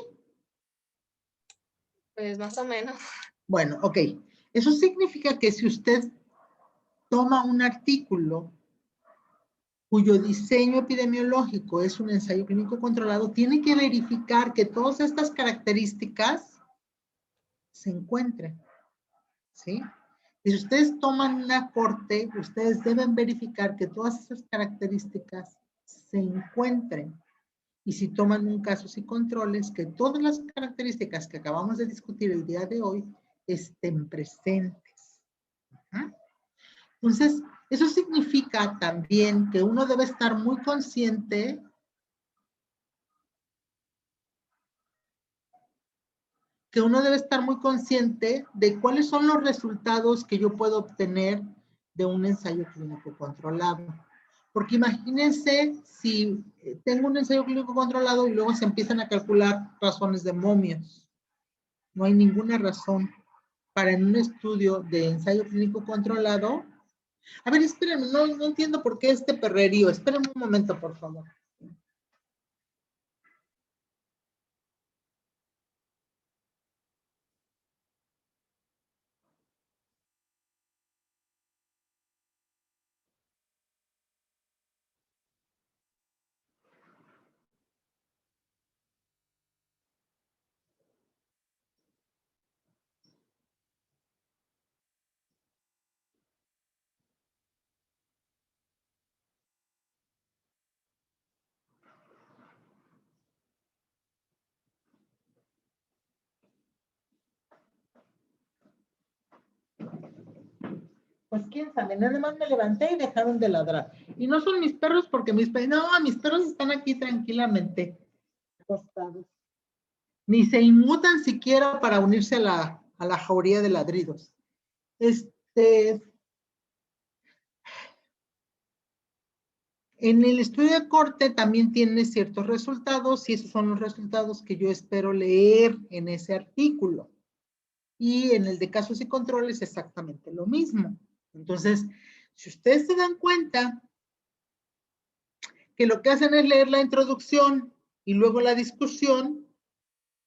Pues más o menos. Bueno, ok. Eso significa que si usted toma un artículo cuyo diseño epidemiológico es un ensayo clínico controlado, tiene que verificar que todas estas características se encuentren. ¿Sí? Y si ustedes toman una corte, ustedes deben verificar que todas esas características se encuentren. Y si toman un casos y controles, que todas las características que acabamos de discutir el día de hoy estén presentes. Entonces, eso significa también que uno debe estar muy consciente de cuáles son los resultados que yo puedo obtener de un ensayo clínico controlado. Porque imagínense si tengo un ensayo clínico controlado y luego se empiezan a calcular razones de momios. No hay ninguna razón para en un estudio de ensayo clínico controlado. A ver, espérenme, no entiendo por qué este perrerío. Espérenme un momento, por favor. Pues quién sabe, nada más me levanté y dejaron de ladrar. Y no son mis perros porque mis perros están aquí tranquilamente acostados. Ni se inmutan siquiera para unirse a la jauría de ladridos. En el estudio de corte también tiene ciertos resultados y esos son los resultados que yo espero leer en ese artículo. Y en el de casos y controles exactamente lo mismo. Entonces, si ustedes se dan cuenta que lo que hacen es leer la introducción y luego la discusión,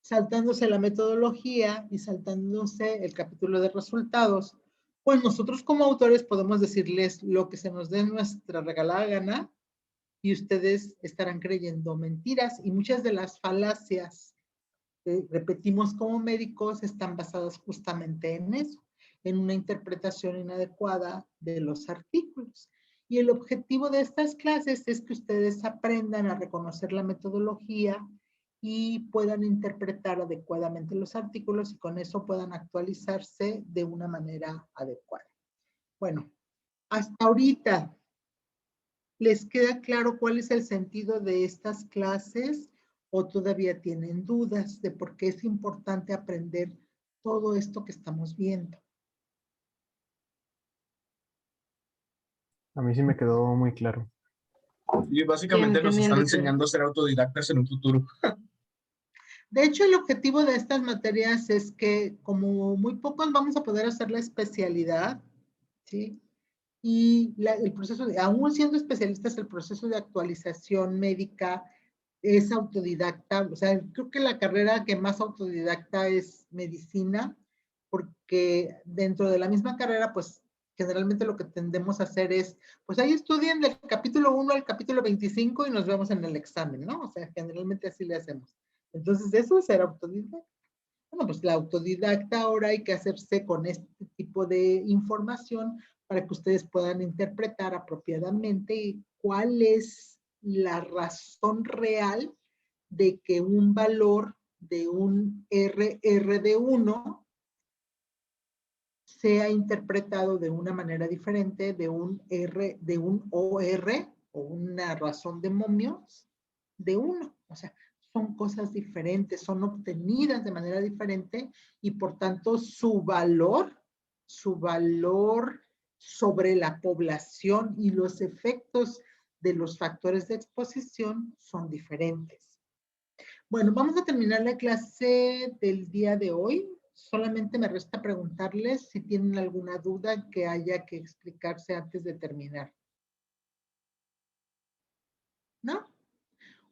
saltándose la metodología y saltándose el capítulo de resultados, pues nosotros como autores podemos decirles lo que se nos dé nuestra regalada gana y ustedes estarán creyendo mentiras y muchas de las falacias que repetimos como médicos están basadas justamente en eso, en una interpretación inadecuada de los artículos. Y el objetivo de estas clases es que ustedes aprendan a reconocer la metodología y puedan interpretar adecuadamente los artículos y con eso puedan actualizarse de una manera adecuada. Bueno, hasta ahorita, ¿les queda claro cuál es el sentido de estas clases o todavía tienen dudas de por qué es importante aprender todo esto que estamos viendo? A mí sí me quedó muy claro. Y básicamente nos están enseñando a ser autodidactas en un futuro. De hecho, el objetivo de estas materias es que como muy pocos vamos a poder hacer la especialidad, ¿sí? Y el proceso, aún siendo especialistas, el proceso de actualización médica es autodidacta. O sea, creo que la carrera que más autodidacta es medicina, porque dentro de la misma carrera, pues generalmente lo que tendemos a hacer es, pues ahí estudien del capítulo 1 al capítulo 25 y nos vemos en el examen, ¿no? O sea, generalmente así le hacemos. Entonces, eso es ser autodidacta. Bueno, pues la autodidacta ahora hay que hacerse con este tipo de información para que ustedes puedan interpretar apropiadamente cuál es la razón real de que un valor de un RR de 1 sea interpretado de una manera diferente de un OR o una razón de momios de 1. O sea, son cosas diferentes, son obtenidas de manera diferente y por tanto su valor sobre la población y los efectos de los factores de exposición son diferentes. Bueno, vamos a terminar la clase del día de hoy. Solamente me resta preguntarles si tienen alguna duda que haya que explicarse antes de terminar. ¿No?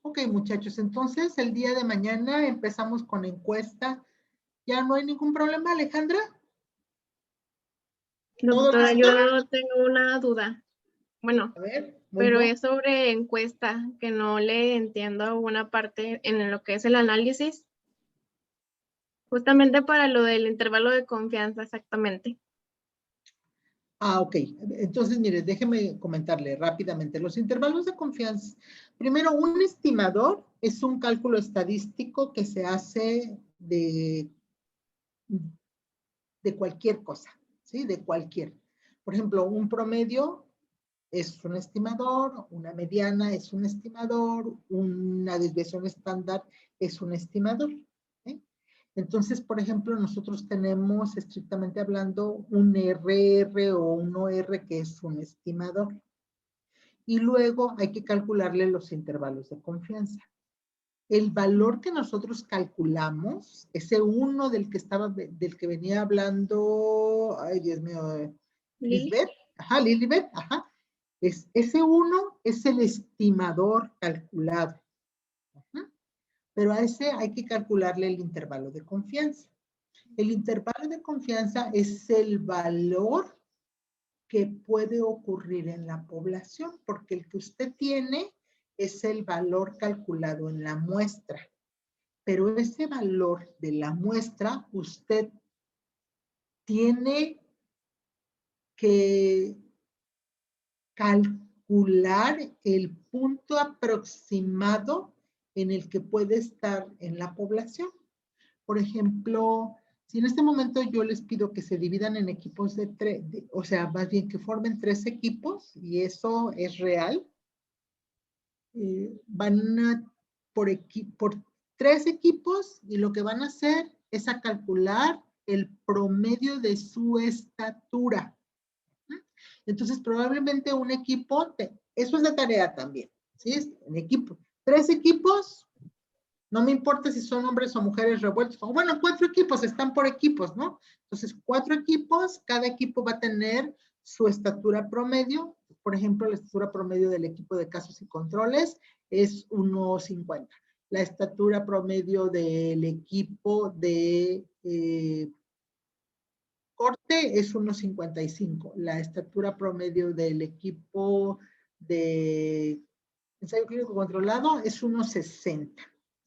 Ok, muchachos, entonces el día de mañana empezamos con encuesta. ¿Ya no hay ningún problema, Alejandra? Doctora, yo tengo una duda. Bueno, a ver, pero es sobre encuesta, que no le entiendo una parte en lo que es el análisis. Justamente para lo del intervalo de confianza, exactamente. Ah, ok. Entonces, mire, déjeme comentarle rápidamente. Los intervalos de confianza. Primero, un estimador es un cálculo estadístico que se hace de cualquier cosa, ¿sí? De cualquier. Por ejemplo, un promedio es un estimador, una mediana es un estimador, una desviación estándar es un estimador. ¿Sí? Entonces, por ejemplo, nosotros tenemos, estrictamente hablando, un RR o un OR que es un estimador. Y luego hay que calcularle los intervalos de confianza. El valor que nosotros calculamos, ese 1 del que venía hablando, ay Dios mío, Lisbeth, Lilibet, ese 1 es el estimador calculado. Pero a ese hay que calcularle el intervalo de confianza. El intervalo de confianza es el valor que puede ocurrir en la población, porque el que usted tiene es el valor calculado en la muestra. Pero ese valor de la muestra, usted tiene que calcular el punto aproximado en el que puede estar en la población. Por ejemplo, si en este momento yo les pido que se dividan en equipos de 3, o sea, más bien que formen 3 equipos, y eso es real, van a por 3 equipos y lo que van a hacer es a calcular el promedio de su estatura. Entonces, probablemente un equipo, eso es de tarea también, ¿sí? En equipo, 3 equipos, no me importa si son hombres o mujeres revueltos, o bueno, 4 equipos, están por equipos, ¿no? Entonces, 4 equipos, cada equipo va a tener su estatura promedio. Por ejemplo, la estatura promedio del equipo de casos y controles es 1.50. La estatura promedio del equipo de corte es 1.55. La estatura promedio del equipo de ensayo clínico controlado es 1.60.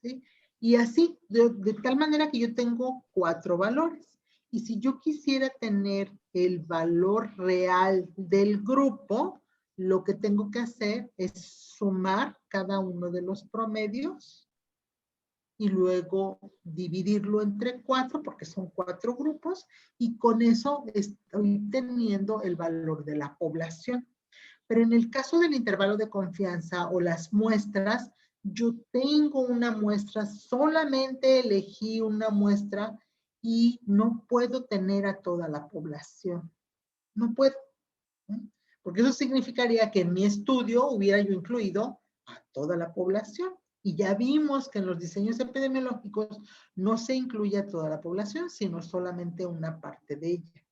¿Sí? Y así, de tal manera que yo tengo 4 valores. Y si yo quisiera tener el valor real del grupo, lo que tengo que hacer es sumar cada uno de los promedios y luego dividirlo entre 4, porque son 4 grupos, y con eso estoy teniendo el valor de la población. Pero en el caso del intervalo de confianza o las muestras, yo tengo una muestra, solamente elegí una muestra y no puedo tener a toda la población. No puedo. Porque eso significaría que en mi estudio hubiera yo incluido a toda la población. Y ya vimos que en los diseños epidemiológicos no se incluye a toda la población, sino solamente una parte de ella.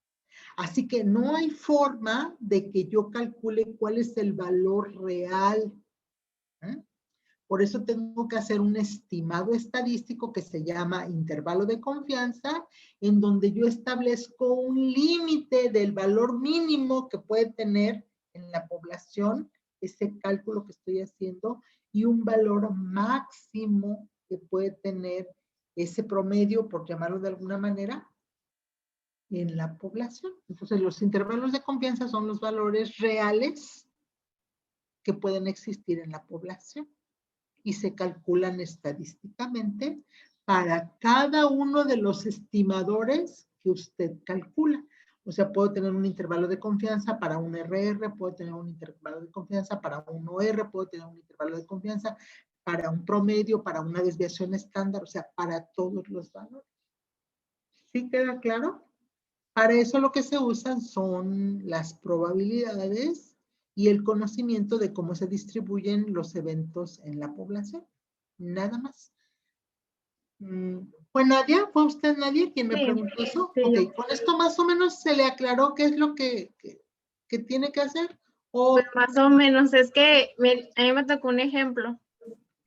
Así que no hay forma de que yo calcule cuál es el valor real. Por eso tengo que hacer un estimado estadístico que se llama intervalo de confianza, en donde yo establezco un límite del valor mínimo que puede tener en la población ese cálculo que estoy haciendo y un valor máximo que puede tener ese promedio, por llamarlo de alguna manera, en la población. Entonces, los intervalos de confianza son los valores reales que pueden existir en la población y se calculan estadísticamente para cada uno de los estimadores que usted calcula. O sea, puedo tener un intervalo de confianza para un RR, puedo tener un intervalo de confianza para un OR, puedo tener un intervalo de confianza para un promedio, para una desviación estándar, o sea, para todos los valores. ¿Sí queda claro? Para eso lo que se usan son las probabilidades y el conocimiento de cómo se distribuyen los eventos en la población. Nada más. ¿Fue Nadia? ¿Fue usted Nadia quien me preguntó eso? Sí, ok, con esto más o menos se le aclaró qué es lo que tiene que hacer. ¿O? Pues más o menos, es que a mí me tocó un ejemplo.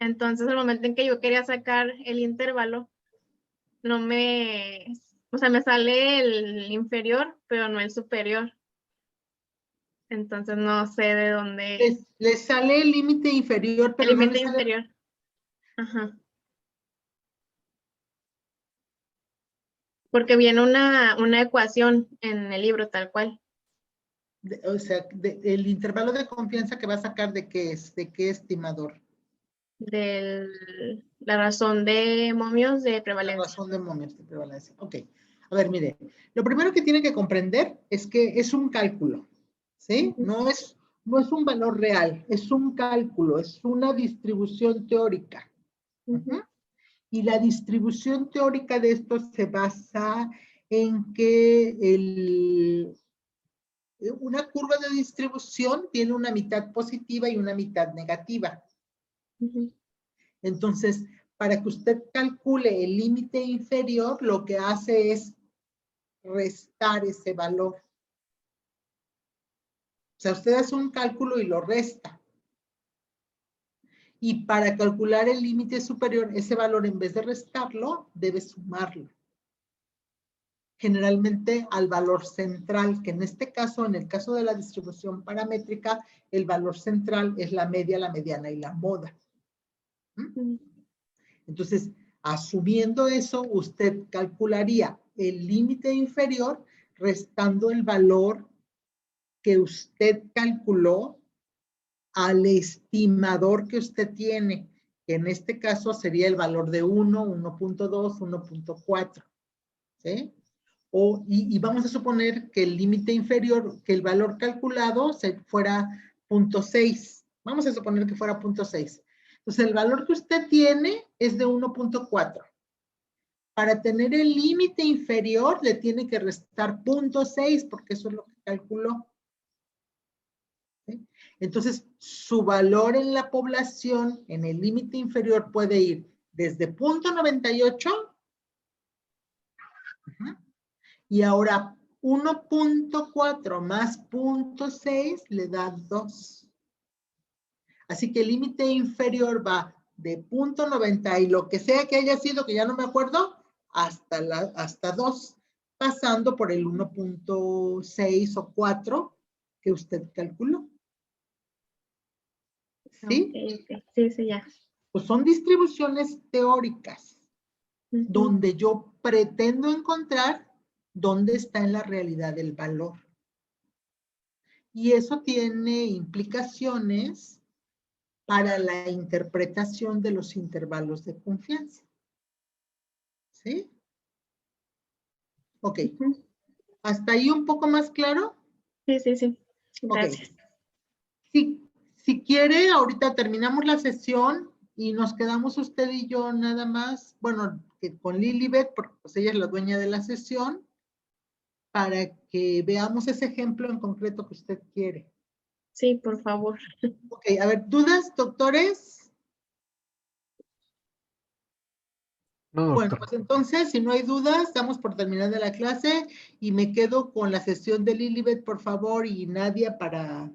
Entonces, el momento en que yo quería sacar el intervalo, o sea, me sale el inferior, pero no el superior. Entonces, no sé de dónde. Le sale el límite inferior, pero el límite no le sale... inferior. Ajá. Porque viene una ecuación en el libro tal cual. O sea, el intervalo de confianza que va a sacar, ¿de qué es? ¿De qué estimador? De la razón de momios de prevalencia. La razón de momios de prevalencia. Ok. A ver, mire. Lo primero que tiene que comprender es que es un cálculo. ¿Sí? No es un valor real. Es un cálculo. Es una distribución teórica. Y la distribución teórica de esto se basa en que una curva de distribución tiene una mitad positiva y una mitad negativa. Entonces, para que usted calcule el límite inferior, lo que hace es restar ese valor. O sea, usted hace un cálculo y lo resta. Y para calcular el límite superior, ese valor, en vez de restarlo, debe sumarlo. Generalmente al valor central, que en este caso, en el caso de la distribución paramétrica, el valor central es la media, la mediana y la moda. Entonces, asumiendo eso, usted calcularía el límite inferior restando el valor que usted calculó al estimador que usted tiene, que en este caso sería el valor de 1, 1.2, 1.4. ¿Sí? Y vamos a suponer que el límite inferior, que el valor calculado fuera 0.6. Vamos a suponer que fuera 0.6. Entonces, el valor que usted tiene es de 1.4. Para tener el límite inferior, le tiene que restar 0.6, porque eso es lo que calculó. ¿Sí? Entonces, su valor en la población, en el límite inferior, puede ir desde 0.98 y ahora 1.4 más 0.6 le da 2. Así que el límite inferior va de 0.90 y lo que sea que haya sido, que ya no me acuerdo, hasta 2, pasando por el 1.6 o 4 que usted calculó. ¿Sí? Okay. Sí, ya. Pues son distribuciones teóricas, donde yo pretendo encontrar dónde está en la realidad el valor. y eso tiene implicaciones para la interpretación de los intervalos de confianza. ¿Sí? Ok. ¿Hasta ahí un poco más claro? Sí. Gracias. Okay. Si quiere, ahorita terminamos la sesión y nos quedamos usted y yo nada más, bueno, con Lilibet, porque pues ella es la dueña de la sesión, para que veamos ese ejemplo en concreto que usted quiere. Sí, por favor. Ok, a ver, ¿dudas, doctores? No, Bueno, doctor. pues entonces, si no hay dudas, damos por terminada la clase y me quedo con la sesión de Lilibet, por favor, y Nadia para...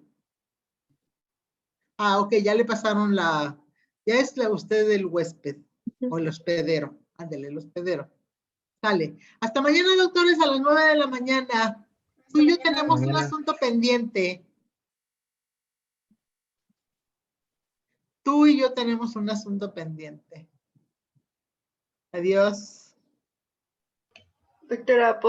Ah, ok, ya le pasaron ya es usted el huésped o el hospedero. Ándale, el hospedero. Sale. Hasta mañana, doctores, a las 9 de la mañana. Tú y yo tenemos un asunto pendiente. Tú y yo tenemos un asunto pendiente. Adiós. Doctora,